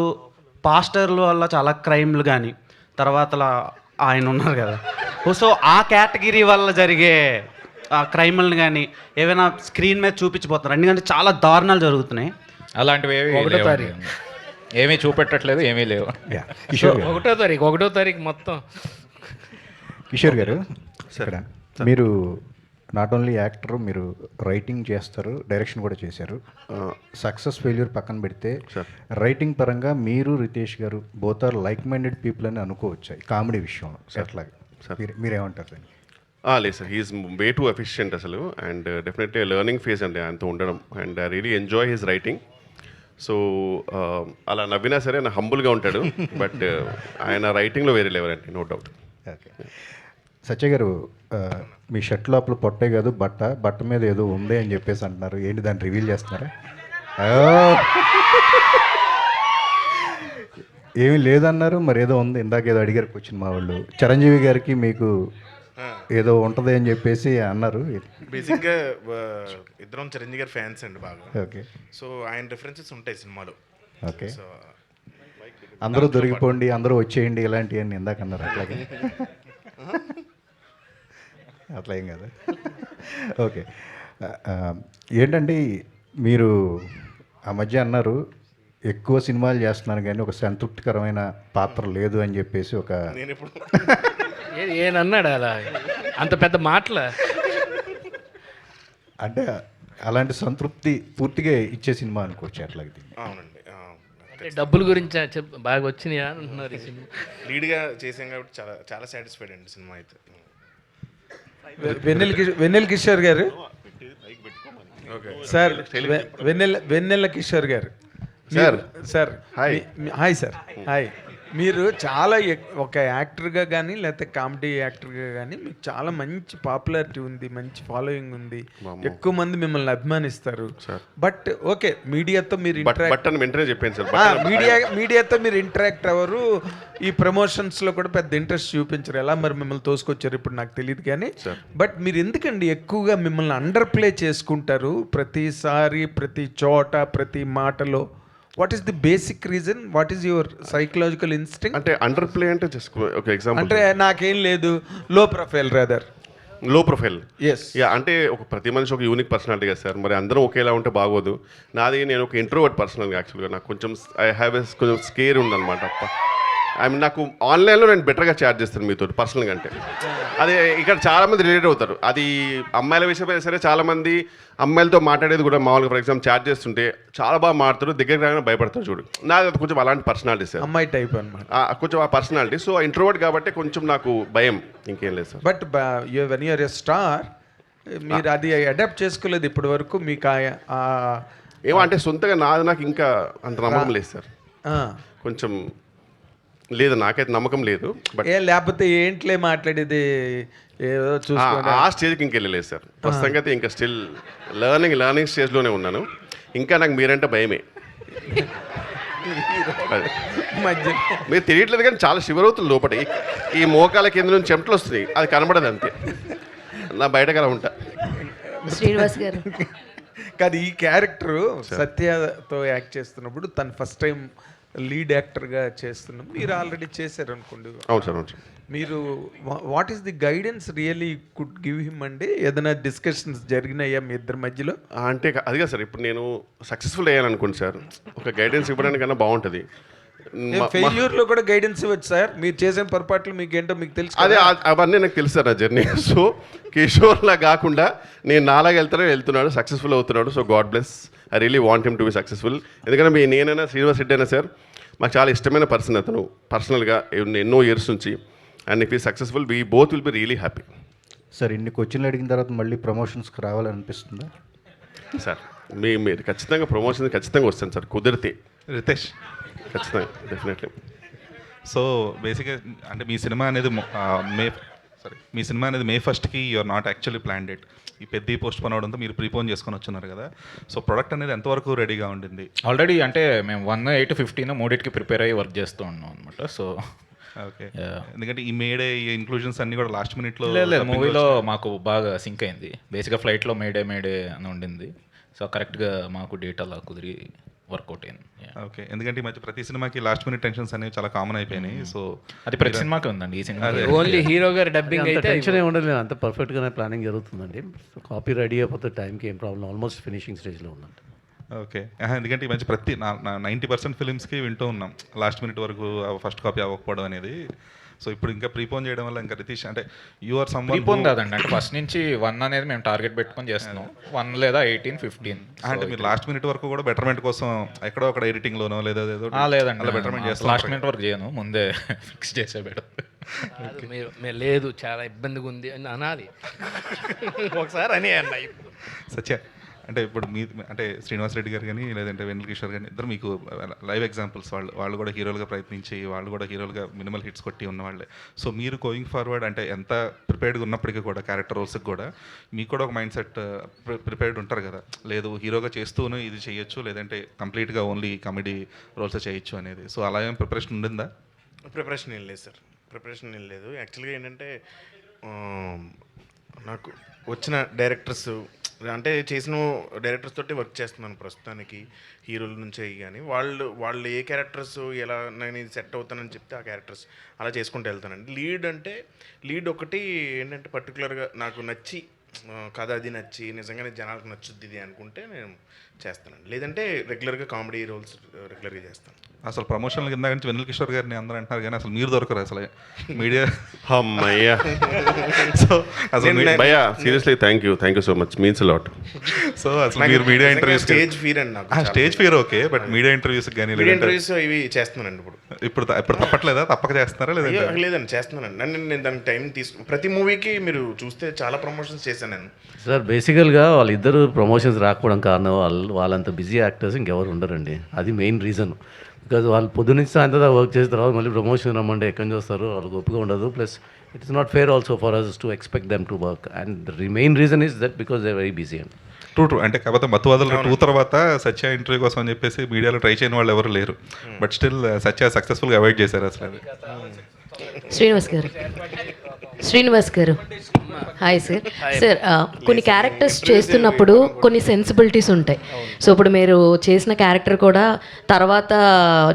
పాస్టర్ల వల్ల చాలా క్రైమ్లు కానీ తర్వాత ఆయన ఉన్నారు కదా, సో ఆ కేటగిరీ వల్ల జరిగే క్రైమ్లను కానీ ఏవైనా స్క్రీన్ మీద చూపించిపోతున్నారు, ఎందుకంటే చాలా దారుణాలు జరుగుతున్నాయి. అలాంటివి ఏమీ చూపెట్టట్లేదు, ఏమీ లేవు. కిషోర్ గారు, 1వ తారీఖు మొత్తం. కిషోర్ గారు ఇక్కడ మీరు నాట్ ఓన్లీ యాక్టర్, మీరు రైటింగ్ చేస్తారు, డైరెక్షన్ కూడా చేశారు. సక్సెస్ ఫెయిల్యూర్ పక్కన పెడితే రైటింగ్ పరంగా మీరు Ritesh garu both are like minded people అని అనుకోవచ్చు కామెడీ విషయంలో. అట్లాగే మీరేమంటారు దాన్ని? లేదు sir, he's way too efficient అసలు. అండ్ డెఫినెట్లీ లెర్నింగ్ ఫేజ్ అండి ఆయనతో ఉండడం. And I really enjoy his writing. So అలా నవ్వినా సరే ఆయన హంబుల్గా ఉంటాడు, బట్ ఆయన రైటింగ్లో వేరే లెవెల్ అండి, నో డౌట్. ఓకే. సత్య గారు, మీ షర్ట్ లోపల పొట్టే కాదు బట్ట మీద ఏదో ఉంది అని చెప్పేసి అంటున్నారు, ఏంటి దాన్ని రివీల్ చేస్తున్నారా? ఏమీ లేదన్నారు, మరి ఏదో ఉంది, ఇందాక ఏదో అడిగారు వచ్చిన మా వాళ్ళు. చిరంజీవి గారికి మీకు ఏదో ఉంటుంది అని చెప్పేసి అన్నారు. బేసిక్గా ఇద్దరం చిరంజీవి గారి ఫ్యాన్స్ అండి బాగా. ఓకే. సో ఆయన రిఫరెన్సెస్ ఉంటాయి సినిమాలో. ఓకే. అందరూ దొరికిపోండి, అందరూ వచ్చేయండి ఇలాంటివన్నీ ఇందాక అన్నారు, అట్లాగే అట్లా ఏం కదా. ఓకే. ఏంటంటే మీరు ఆ మధ్య అన్నారు ఎక్కువ సినిమాలు చేస్తున్నాను కానీ ఒక సంతృప్తికరమైన పాత్ర లేదు అని చెప్పేసి ఒక ఏనన్నాడు అలా అంత పెద్ద మాటల? అంటే అలాంటి సంతృప్తి పూర్తిగా ఇచ్చే సినిమా అనుకోవచ్చు అట్లాగే. అవునండి, డబ్బుల గురించి బాగా వచ్చినాయా అంటున్నారు. ఈ సినిమా లీడ్గా చేసాం కాబట్టి చాలా చాలా సాటిస్ఫైడ్ అండి సినిమా అయితే. వెన్నెల కిషోర్ గారు సార్, వెన్నెల కిషోర్ గారు సార్, హాయ్ సార్, హాయ్. మీరు చాలా ఒక యాక్టర్గా కానీ లేకపోతే కామెడీ యాక్టర్గా కానీ మీకు చాలా మంచి పాపులారిటీ ఉంది, మంచి ఫాలోయింగ్ ఉంది, ఎక్కువ మంది మిమ్మల్ని అభిమానిస్తారు. బట్ ఓకే, మీడియాతో మీరు మీడియాతో మీరు ఇంటరాక్ట్ అవ్వరు, ఈ ప్రమోషన్స్లో కూడా పెద్ద ఇంట్రెస్ట్ చూపించరు. ఎలా మరి మిమ్మల్ని తోసుకొచ్చారు ఇప్పుడు నాకు తెలియదు కానీ, బట్ మీరు ఎందుకండి ఎక్కువగా మిమ్మల్ని అండర్ ప్లే చేసుకుంటారు ప్రతిసారి, ప్రతి చోట, ప్రతి మాటలో? What is the basic reason? What is your psychological instinct? అంటే అండర్ ప్లే అంటే జస్ట్ ఒక ఎగ్జాంపుల్, అంటే నాకేం లేదు, లో ప్రొఫైల్ రాదర్. లో ప్రొఫైల్, ఎస్. అంటే ఒక ప్రతి మనిషి ఒక యూనిక్ పర్సనాలిటీ కదా సార్, మరి అందరం ఒకేలా ఉంటే బాగోదు. నేను ఒక ఇంట్రోవర్ట్ పర్సనల్గా యాక్చువల్గా నాకు కొంచెం కొంచెం స్కేర్ ఉందన్నమాట. నాకు ఆన్లైన్లో నేను బెటర్గా చాట్ చేస్తాను మీతో పర్సనల్గా అంటే. అదే ఇక్కడ చాలామంది రిలేట్ అవుతారు. అది అమ్మాయిల విషయమైనా సరే, చాలామంది అమ్మాయిలతో మాట్లాడేది కూడా మామూలుగా ఫర్ ఎగ్జాంపుల్ చాట్ చేస్తుంటే చాలా బాగా మాట్లాడతారు, దగ్గరికి రాగానే భయపడతారు. చూడు, నాది కొంచెం అలాంటి పర్సనాలిటీ సార్, అమ్మాయి టైప్ అనమాట, కొంచెం ఆ పర్సనాలిటీ. సో ఇంట్రోవర్ట్ కాబట్టి కొంచెం నాకు భయం, ఇంకేం లేదు sir. But when you're a star, మీరు అది అడాప్ట్ చేసుకోలేదు ఇప్పటి వరకు. మీకు ఏమో అంటే సొంతగా నాకు ఇంకా అంత నమ్మకం లేదు సార్, కొంచెం లేదు, నాకైతే నమ్మకం లేదు. బట్ లేకపోతే ఏంట్లే మాట్లాడేది ఏదో చూసుకోండి, ఆ స్టేజ్కి ఇంకెళ్ళలేదు సార్. ప్రస్తుతంగా అయితే ఇంకా స్టిల్ లర్నింగ్ స్టేజ్లోనే ఉన్నాను. ఇంకా నాకు మీరంటే భయమే. మీరు తెలియట్లేదు కానీ చాలా షివర్ అవుతుంది లోపల. ఈ మోకాల కింద నుంచి చెమటలు వస్తున్నాయి, అది కనబడదు అంతే. నా బయటకు అలా ఉంటా. శ్రీనివాస్ గారు కాదు, ఈ క్యారెక్టర్ సత్యతో యాక్ట్ చేస్తున్నప్పుడు తను ఫస్ట్ టైం లీడ్ యాక్టర్గా చేస్తున్నాం, మీరు ఆల్రెడీ చేశారు అనుకోండి. అవును సార్, అవును సార్. మీరు what is the guidance really could give him అండి? ఏదైనా డిస్కషన్స్ జరిగినాయా మీ ఇద్దరి మధ్యలో? అంటే అదిగా సార్, ఇప్పుడు నేను సక్సెస్ఫుల్ అయ్యాను అనుకోండి సార్, ఒక గైడెన్స్ ఇవ్వడానికన్నా బాగుంటుంది. ఫెయిల్యూర్లో కూడా గైడెన్స్ ఇవ్వచ్చు సార్, మీరు చేసిన పొరపాట్లు మీకు ఏంటో మీకు తెలుసు. అదే అవన్నీ నాకు తెలుసు సార్, ఆ జర్నీ. సో కిషోర్లా కాకుండా నేను నాలాగా వెళ్తున్నాడు, సక్సెస్ఫుల్ అవుతున్నాడు. So God bless, I really want him to be successful. ఎందుకంటే నేనైనా శ్రీనివాస్ రెడ్డి అయినా సార్ మాకు చాలా ఇష్టమైన పర్సన్ అతను, పర్సనల్గా ఎన్నో ఇయర్స్ నుంచి. అండ్ ఇఫ్ ఈ successful we both will be really happy. Sir, ఇన్ని క్వశ్చన్లు అడిగిన తర్వాత మళ్ళీ ప్రమోషన్స్కి రావాలనిపిస్తుందా సార్? మీరు ఖచ్చితంగా ప్రమోషన్ ఖచ్చితంగా వస్తాను సార్, కుదిరితే. రితేష్, ఖచ్చితంగా, డెఫినెట్లీ. సో బేసిక్గా అంటే మీ సినిమా అనేది మీ సినిమా అనేది May 1st you're not actually plan date. ఈ పెద్ద పోస్ట్ పోన్ అవడంతో మీరు ప్రీపోన్ చేసుకొని వచ్చున్నారు కదా. సో ప్రొడక్ట్ అనేది ఎంతవరకు రెడీగా ఉండింది? ఆల్రెడీ అంటే మేము 1, 8, 15 మూడింటికి ప్రిపేర్ అయ్యి వర్క్ చేస్తూ ఉన్నాం అనమాట. సో ఓకే, ఎందుకంటే ఈ మేడే ఈ ఇంక్లూజన్స్ అన్ని కూడా లాస్ట్ మినిట్లో లేదు, మూవీలో మాకు బాగా సింక్ అయింది. బేసిక్గా ఫ్లైట్లో మేడే అని ఉండింది. సో కరెక్ట్గా మాకు డేట్ అలా కుదిరి వర్కౌట్ అయింది. ఓకే, ఎందుకంటే ఈ మధ్య ప్రతి సినిమాకి లాస్ట్ మినిట్ టెన్షన్స్ అనేవి చాలా కామన్ అయిపోయినాయి. సో అది ప్రతి సినిమాకి ఉందండి. ఈ సినిమా ఓన్లీ హీరో గారు డబ్బింగ్ అయితే టెన్షన్ ఉండదు, అంత పర్ఫెక్ట్గానే ప్లానింగ్ జరుగుతుందండి. కాపీ రెడీ అయిపోతే టైంకి ఏం ప్రాబ్లం, ఆల్మోస్ట్ ఫినిషింగ్ స్టేజ్లో ఉందండి. ఓకే, ఎందుకంటే ఈ మధ్య ప్రతి 90% ఫిలిమ్స్కి వింటూ ఉన్నాం లాస్ట్ మినిట్ వరకు ఫస్ట్ కాపీ అవ్వకపోవడం అనేది. సో ఇప్పుడు ఇంకా ప్రీపోన్ చేయడం వల్ల ఇంకా రితీష్ అంటే యూఆర్ సమ్ ప్రీపోన్ కాదండి, అంటే ఫస్ట్ నుంచి 1 అనేది మేము టార్గెట్ పెట్టుకొని చేస్తున్నాం. 1 లేదా 18, 15 అంటే మీరు లాస్ట్ మినిట్ వరకు కూడా బెటర్మెంట్ కోసం ఎక్కడో అక్కడ ఎడిటింగ్లోనో లేదా లేదండి, అలా బెటర్మెంట్ చేస్తాం. లాస్ట్ మినిట్ వరకు చేయను, ముందే ఫిక్స్ చేసే బెటర్. మీరు లేదు చాలా ఇబ్బందిగా ఉంది అని అనాలి ఒకసారి అని అన్న. సత్య అంటే ఇప్పుడు మీ అంటే శ్రీనివాస్ రెడ్డి గారు కానీ లేదంటే వెన్నెల కిషోర్ కానీ ఇద్దరు మీకు లైవ్ ఎగ్జాంపుల్స్. వాళ్ళు కూడా హీరోలుగా ప్రయత్నించి వాళ్ళు కూడా హీరోలుగా మినిమల్ హిట్స్ కొట్టి ఉన్నవాళ్ళే. సో మీరు గోయింగ్ ఫార్వర్డ్ అంటే ఎంత ప్రిపేర్డ్గా ఉన్నప్పటికీ కూడా క్యారెక్టర్ రోల్స్కి కూడా మీకు కూడా ఒక మైండ్ సెట్ ప్రిపేర్డ్ ఉంటారు కదా, లేదు హీరోగా చేస్తూనే ఇది చేయొచ్చు లేదంటే కంప్లీట్గా ఓన్లీ కామెడీ రోల్స్ చేయొచ్చు అనేది. సో అలా ఏం ప్రిపరేషన్ ఉండిందా? ప్రిపరేషన్ ఏం లేదు సార్, ప్రిపరేషన్ ఏం లేదు. యాక్చువల్గా ఏంటంటే నాకు వచ్చిన డైరెక్టర్స్ అంటే చేసిన డైరెక్టర్స్ తోటి వర్క్ చేస్తున్నాను ప్రస్తుతానికి, హీరోల నుంచి అయ్యి. కానీ వాళ్ళు ఏ క్యారెక్టర్స్ ఎలా నేను ఇది సెట్ అవుతానని చెప్తే ఆ క్యారెక్టర్స్ అలా చేసుకుంటూ వెళ్తానండి. లీడ్ ఒకటి ఏంటంటే పర్టికులర్గా నాకు నచ్చి కథ అది నచ్చి నిజంగానే జనాలకు నచ్చుద్ది ఇది అనుకుంటే నేను చేస్తానండి, లేదంటే రెగ్యులర్గా కామెడీ రోల్స్ రెగ్యులర్గా చేస్తాను. అసలు ప్రమోషన్ల కింద నుంచి వెన్నెల కిషోర్ గారిని అందరూ అంటున్నారు కానీ అసలు మీరు దొరకరు అసలు మీడియా. అమ్మయ్యా. సో అసలు భయ్యా seriously thank you so much, means lot. So అసలు మీరు మీడియా ఇంటర్వ్యూస్ స్టేజ్ ఫీర్ అండి నాకు. Stage fear okay, but media interviews కానీ ఇంటర్వ్యూస్ ఇవి చేస్తున్నానండి ఇప్పుడు తప్పట్లేదా? తప్పక చేస్తున్నారా లేదా? లేదండి చేస్తున్నానండి. నేను దానికి టైం ప్రతి మూవీకి మీరు చూస్తే చాలా ప్రమోషన్స్ చేశాను నేను. సార్ బేసికల్గా వాళ్ళిద్దరు ప్రమోషన్స్ రాకపోవడం కారణం వాళ్ళంత బిజీ యాక్టర్స్ ఇంకెవరు ఉండరండి. అది మెయిన్ రీజన్. బికాజ్ వాళ్ళు పొద్దున్న నుంచి సాయంత్రం వర్క్ చేసిన తర్వాత మళ్ళీ ప్రమోషన్ రమ్మంటే ఎక్కడి నుంచి వస్తారు, వాళ్ళకి ఒప్పుగా ఉండదు. Plus it's not fair also for us to expect them to work. And the main reason is that because they very busy అండి. ట్రూ అంటే కాకపోతే మత్తువాదులు 2 తర్వాత సత్య ఇంటర్వ్యూ కోసం అని చెప్పేసి మీడియాలో ట్రై చేయని వాళ్ళు ఎవరు లేరు. బట్ స్టిల్ సత్య సక్సెస్ఫుల్గా అవాయిడ్ చేశారు అసలు అది. శ్రీనివాస్ గారు హాయ్ సార్. సార్ కొన్ని క్యారెక్టర్స్ చేస్తున్నప్పుడు కొన్ని సెన్సిబిలిటీస్ ఉంటాయి. సో ఇప్పుడు మీరు చేసిన క్యారెక్టర్ కూడా తర్వాత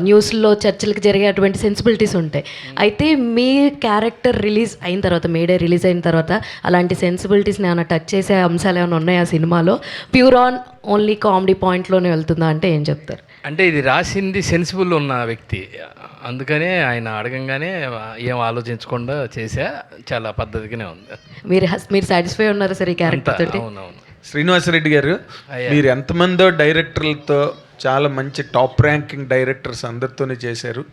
న్యూస్లో చర్చలకు జరిగే అటువంటి సెన్సిబిలిటీస్ ఉంటాయి. అయితే మీ క్యారెక్టర్ రిలీజ్ అయిన తర్వాత, మేడే రిలీజ్ అయిన తర్వాత అలాంటి సెన్సిబిలిటీస్ని ఏమైనా టచ్ చేసే అంశాలు ఏమైనా ఉన్నాయా సినిమాలో? ప్యూర్ ఆన్ ఓన్లీ కామెడీ పాయింట్లోనే వెళ్తుందా అంటే ఏం చెప్తారు? అంటే ఇది రాసింది సెన్సిబుల్ ఉన్న వ్యక్తి, అందుకనే ఆయన అడగంగానే ఏం ఆలోచించకుండా చేసా, చాలా పద్ధతిగానే ఉంది. మీరు సాటిస్ఫై ఉన్నారా సార్ ఈ క్యారెక్టర్ తోటి? అవునవును. శ్రీనివాసరెడ్డి గారు, మీరు ఎంతమందో డైరెక్టర్లతో చాలా మంచి టాప్ ర్యాంకింగ్ డైరెక్టర్స్ అందరితోనే చేశారు,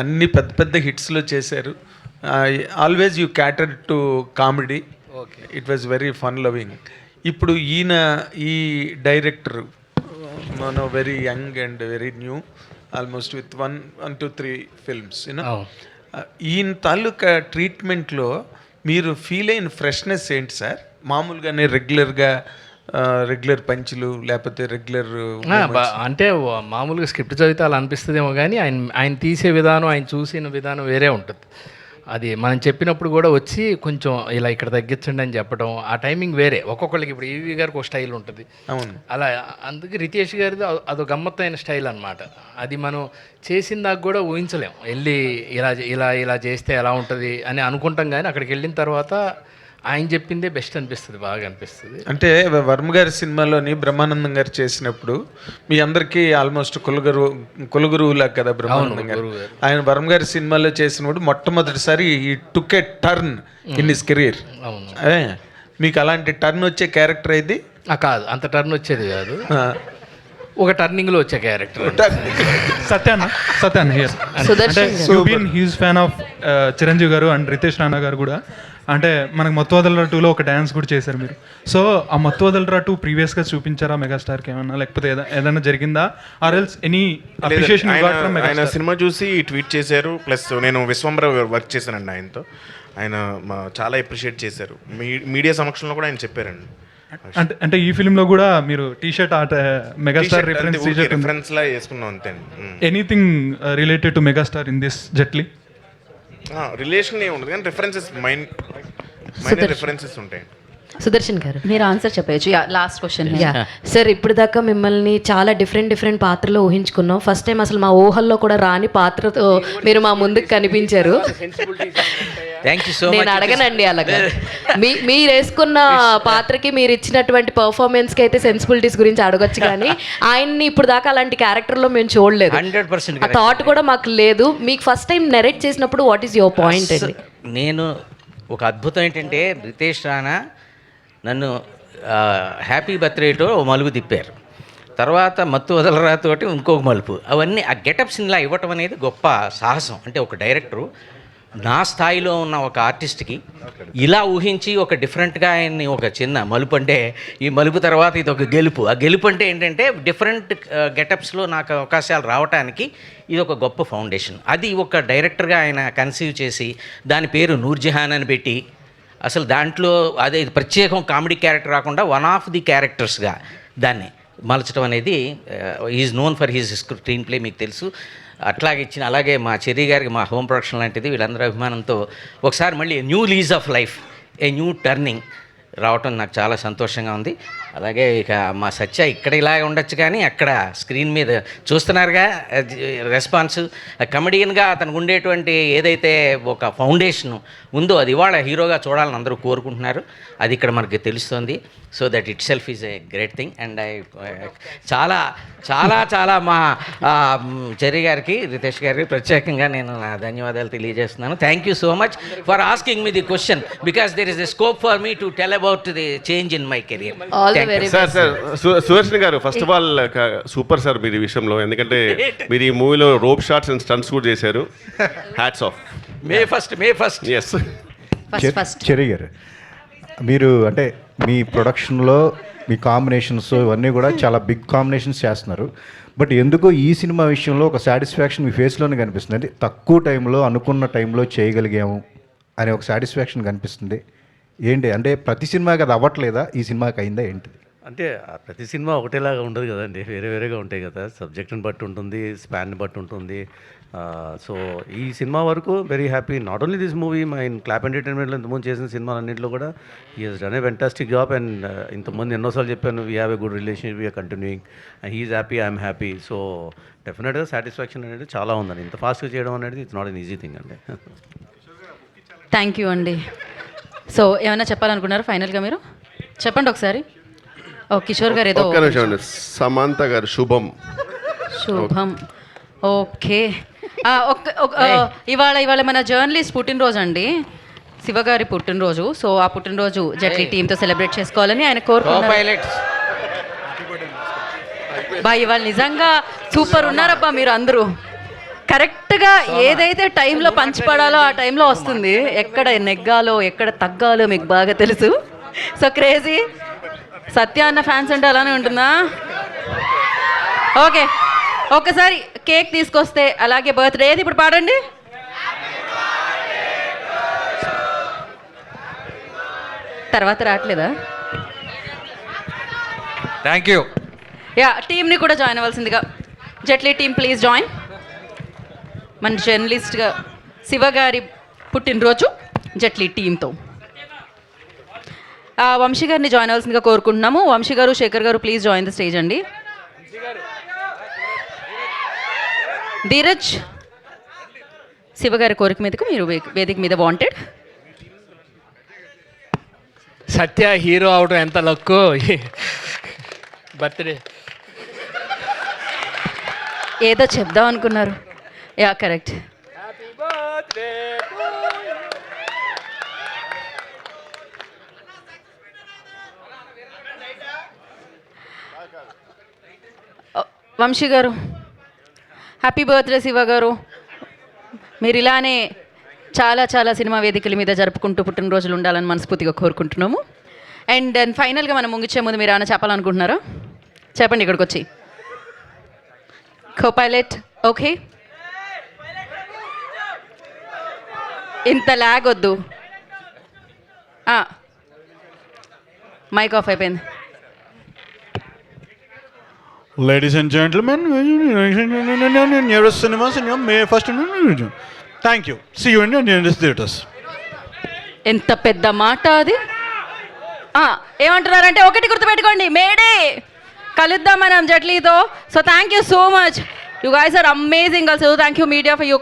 అన్ని పెద్ద పెద్ద హిట్స్లో చేశారు. Always you క్యాటర్ to comedy. It was very fun loving. ఇప్పుడు ఈ డైరెక్టర్ మన very young and very new, almost with 1 to 3 films ఈయన తాలూకా ట్రీట్మెంట్లో మీరు ఫీల్ అయిన ఫ్రెష్నెస్ ఏంటి సార్? మామూలుగానే రెగ్యులర్ పంచులు లేకపోతే రెగ్యులర్ అంటే మామూలుగా స్క్రిప్ట్ చదివితే అలా అనిపిస్తుందేమో కానీ ఆయన తీసే విధానం, ఆయన చూసిన విధానం వేరే ఉంటుంది. అది మనం చెప్పినప్పుడు కూడా వచ్చి కొంచెం ఇలా ఇక్కడ తగ్గించండి అని చెప్పడం, ఆ టైమింగ్ వేరే. ఒక్కొక్కరికి ఇప్పుడు ఈవీ గారికి ఒక స్టైల్ ఉంటుంది, అవును. అలా అందుకే రితేష్ గారిది అదో గమ్మత్తైన స్టైల్ అనమాట. అది మనం చేసిన దాకా కూడా ఊహించలేం. వెళ్ళి ఇలా చేస్తే ఎలా ఉంటుంది అని అనుకుంటాం, కానీ అక్కడికి వెళ్ళిన తర్వాత ఆయన చెప్పిందే బెస్ట్ అనిపిస్తుంది, బాగా అనిపిస్తుంది. అంటే వర్మ గారి సినిమాలోని బ్రహ్మానందం గారు చేసినప్పుడు మీ అందరికీ ఆల్మోస్ట్ కులగురువులా కదా బ్రహ్మానందం గారు. ఆయన వర్మ గారి సినిమాలో చేసినప్పుడు మొట్టమొదటిసారి ఈ టుక్ ఏ టర్న్ ఇన్ హిస్ కెరీర్. మీకు అలాంటి టర్న్ వచ్చే క్యారెక్టర్ ఇది కాదు, అంత టర్న్ వచ్చేది కాదు, ఒక టర్నింగ్లో వచ్చే క్యారెక్టర్. సత్యాన్ here. You been huge fan of Chiranjeevi గారు అండ్ రితేష్ రాణా గారు కూడా. అంటే మనకు మత్తువదలరా 2లో ఒక డ్యాన్స్ కూడా చేశారు మీరు. సో ఆ మత్తువదలరా 2 ప్రీవియస్గా చూపించారా మెగాస్టార్కి ఏమన్నా, లేకపోతే ఏదైనా జరిగిందా? ఆర్ ఎల్స్ ఎనీ అప్రిషియేషన్ ఆయన సినిమా చూసి ట్వీట్ చేశారు. ప్లస్ నేను విశ్వంబర వర్క్ చేశానండి ఆయనతో. ఆయన చాలా అప్రిషియేట్ చేశారు. మీడియా సమక్షంలో కూడా ఆయన చెప్పారండి. అంటే ఈ ఫిల్మ్లో కూడా మీరు టీషర్ట్ మెగాస్టార్ రిఫరెన్స్ లా వేసుకున్నాం అంతే. Anything related to megastar in this Jetlee? Relation ఏమి ఉండదు కానీ రిఫరెన్సెస్ మైనర్ రిఫరెన్సెస్ ఉంటాయి. సుదర్శన్ గారు మీరు ఆన్సర్ చెప్పేయచ్చు. Last question. యా సార్, ఇప్పుడు దాకా మిమ్మల్ని చాలా డిఫరెంట్ పాత్రలో ఊహించుకున్నాం. ఫస్ట్ టైం అసలు మా ఊహల్లో కూడా రాని పాత్రతో మీరు మా ముందుకు కనిపించారు. Thank you so much. నేను అడగనండి అలాగా. మీరు వేసుకున్న పాత్రకి మీరు ఇచ్చినటువంటి పర్ఫార్మెన్స్కి అయితే సెన్సిబిలిటీస్ గురించి అడగొచ్చు, కానీ ఆయన్ని ఇప్పుడు దాకా అలాంటి క్యారెక్టర్లో మేము చూడలేదు. 100% ఆ థాట్ కూడా మాకు లేదు. మీకు ఫస్ట్ టైం నెరేట్ చేసినప్పుడు వాట్ ఈస్ యువర్ పాయింట్ అండి? నేను ఒక అద్భుతం ఏంటంటే రితేష్ రాణా నన్ను హ్యాపీ బర్త్డేతో ఓ మలుపు తిప్పారు, తర్వాత మత్తు వదలరాతోటి ఇంకొక మలుపు. అవన్నీ ఆ గెటప్స్ ఇలా ఇవ్వటం అనేది గొప్ప సాహసం. అంటే ఒక డైరెక్టరు నా స్థాయిలో ఉన్న ఒక ఆర్టిస్ట్కి ఇలా ఊహించి ఒక డిఫరెంట్గా ఆయన్ని ఒక చిన్న మలుపు, అంటే ఈ మలుపు తర్వాత ఇది ఒక గెలుపు. ఆ గెలుపు అంటే ఏంటంటే డిఫరెంట్ గెటప్స్లో నాకు అవకాశాలు రావడానికి ఇది ఒక గొప్ప ఫౌండేషన్. అది ఒక డైరెక్టర్గా ఆయన కన్సీవ్ చేసి దాని పేరు నూర్జహాన్ అని పెట్టి, అసలు దాంట్లో అదే ప్రత్యేకం కామెడీ క్యారెక్టర్ రాకుండా వన్ ఆఫ్ ది క్యారెక్టర్స్గా దాన్ని మలచడం అనేది is known for his screen play, మీకు తెలుసు. అట్లాగే ఇచ్చిన, అలాగే మా చెర్రీ గారికి మా హోమ్ ప్రొడక్షన్ లాంటిది వీళ్ళందరూ అభిమానంతో ఒకసారి మళ్ళీ new lease of life, a new turning రావటం నాకు చాలా సంతోషంగా ఉంది. అలాగే ఇక మా సత్య ఇక్కడ ఇలాగే ఉండొచ్చు, కానీ అక్కడ స్క్రీన్ మీద చూస్తున్నారుగా రెస్పాన్స్. కమెడియన్గా అతనికి ఉండేటువంటి ఏదైతే ఒక ఫౌండేషన్ ఉందో అది ఇవాళ హీరోగా చూడాలని అందరూ కోరుకుంటున్నారు. అది ఇక్కడ మనకి తెలుస్తుంది. So that it self is a great thing. And I చాలా చాలా చాలా మా చెర్రీ గారికి, రితేష్ గారికి ప్రత్యేకంగా నేను నా ధన్యవాదాలు తెలియజేస్తున్నాను. Thank you so much for asking me the question, because there is a scope for me to tell about the change in my career. Sir Sudarshan గారు, first of all super sir మీరు ఈ విషయంలో, ఎందుకంటే మీరు ఈ మూవీలో రోప్ షాట్స్ అండ్ స్టంట్స్ కూడా చేశారు. Hats off. May first yes. Cherry గారు, మీరు అంటే మీ ప్రొడక్షన్లో మీ కాంబినేషన్స్ ఇవన్నీ కూడా చాలా బిగ్ కాంబినేషన్స్ చేస్తున్నారు. బట్ ఎందుకో ఈ సినిమా విషయంలో ఒక సాటిస్ఫాక్షన్ మీ ఫేస్లోనే కనిపిస్తుంది. అంటే తక్కువ టైంలో అనుకున్న టైంలో చేయగలిగాము అనే ఒక సాటిస్ఫాక్షన్ కనిపిస్తుంది. ఏంటి అంటే ప్రతి సినిమాకి అది అవ్వట్లేదా, ఈ సినిమాకి అయిందా ఏంటి? అంటే ప్రతి సినిమా ఒకటేలాగా ఉండదు కదండి, వేరేగా ఉంటాయి కదా. సబ్జెక్ట్ని బట్టి ఉంటుంది, స్పాన్ని బట్టి ఉంటుంది. సో ఈ సినిమా వరకు very happy. Not only this movie, my clap ఎంటర్టైన్మెంట్లో ఇంతకుముందు చేసిన సినిమాలన్నింటిలో కూడా he he's done a fantastic job. And ఇంతకుముందు ఎన్నోసార్లు చెప్పాను, we have a good relationship, we're continuing. He's happy, I'm happy. So డెఫినెట్గా సాటిస్ఫాక్షన్ అనేది చాలా ఉందండి. ఇంత ఫాస్ట్గా చేయడం అనేది it's not an easy thing అండి. థ్యాంక్ యూ అండి. సో ఏమైనా చెప్పాలనుకున్నారా ఫైనల్గా? మీరు చెప్పండి ఒకసారి. ఓ కిషోర్ గారు ఏదో. సమంత గారు శుభం. ఓకే. ఇవాళ మన జర్నలిస్ట్ పుట్టినరోజు అండి, శివగారి పుట్టినరోజు. సో ఆ పుట్టినరోజు జట్లీ టీంతో సెలబ్రేట్ చేసుకోవాలని ఆయన కోరుకున్నారు. ఇవాళ నిజంగా సూపర్ ఉన్నారబ్బా మీరు అందరూ. కరెక్ట్గా ఏదైతే టైంలో పంచిపడాలో ఆ టైంలో వస్తుంది. ఎక్కడ నెగ్గాలో ఎక్కడ తగ్గాలో మీకు బాగా తెలుసు. So crazy. సత్య అన్న ఫ్యాన్స్ అంటే అలానే ఉంటుందా? ఓకే, ఒక్కసారి కేక్ తీసుకొస్తే, అలాగే బర్త్డే ఏది ఇప్పుడు పాడండి. తర్వాత రావట్లేదా? Thank you. యా, టీమ్ని కూడా జాయిన్ అవ్వాల్సిందిగా. Jetlee team please join. మన జర్నలిస్ట్గా శివగారి పుట్టినరోజు జట్లీ టీంతో వంశీ గారిని జాయిన్ అవ్వాల్సిందిగా కోరుకుంటున్నాము. వంశీ గారు, శేఖర్ గారు ప్లీజ్ జాయిన్ ద స్టేజ్ అండి. ధీరజ్, శివగారి కోరిక మీదకు మీరు వేదిక మీద వాంటెడ్. సత్య హీరో అవడం ఎంత లక్కు. బర్త్డే ఏదో చెప్దాం అనుకున్నారు. Yeah correct. వంశీ గారు, హ్యాపీ బర్త్డే శివ గారు. మీరు ఇలానే చాలా చాలా సినిమా వేదికల మీద జరుపుకుంటూ పుట్టినరోజులు ఉండాలని మనస్ఫూర్తిగా కోరుకుంటున్నాము. అండ్ దెన్ ఫైనల్గా మనం ముగించే ముందు మీరు ఏమైనా చెప్పాలనుకుంటున్నారా? చెప్పండి ఇక్కడికి వచ్చి. కో పైలట్ ఓకే, ఇంత ల్యాగ్ వద్దు. మైక్ ఆఫ్ అయిపోయింది. Ladies and gentlemen, nearest cinemas in your May 1st. Thank you. See you in your nearest theaters. ఎంత పెద్ద మాట అది. ఏమంటున్నారంటే ఒకటి గుర్తుపెట్టుకోండి, మేడే కలుద్దాం మనం జట్లీతో. So thank you so much. You guys are amazing also. Thank you media for your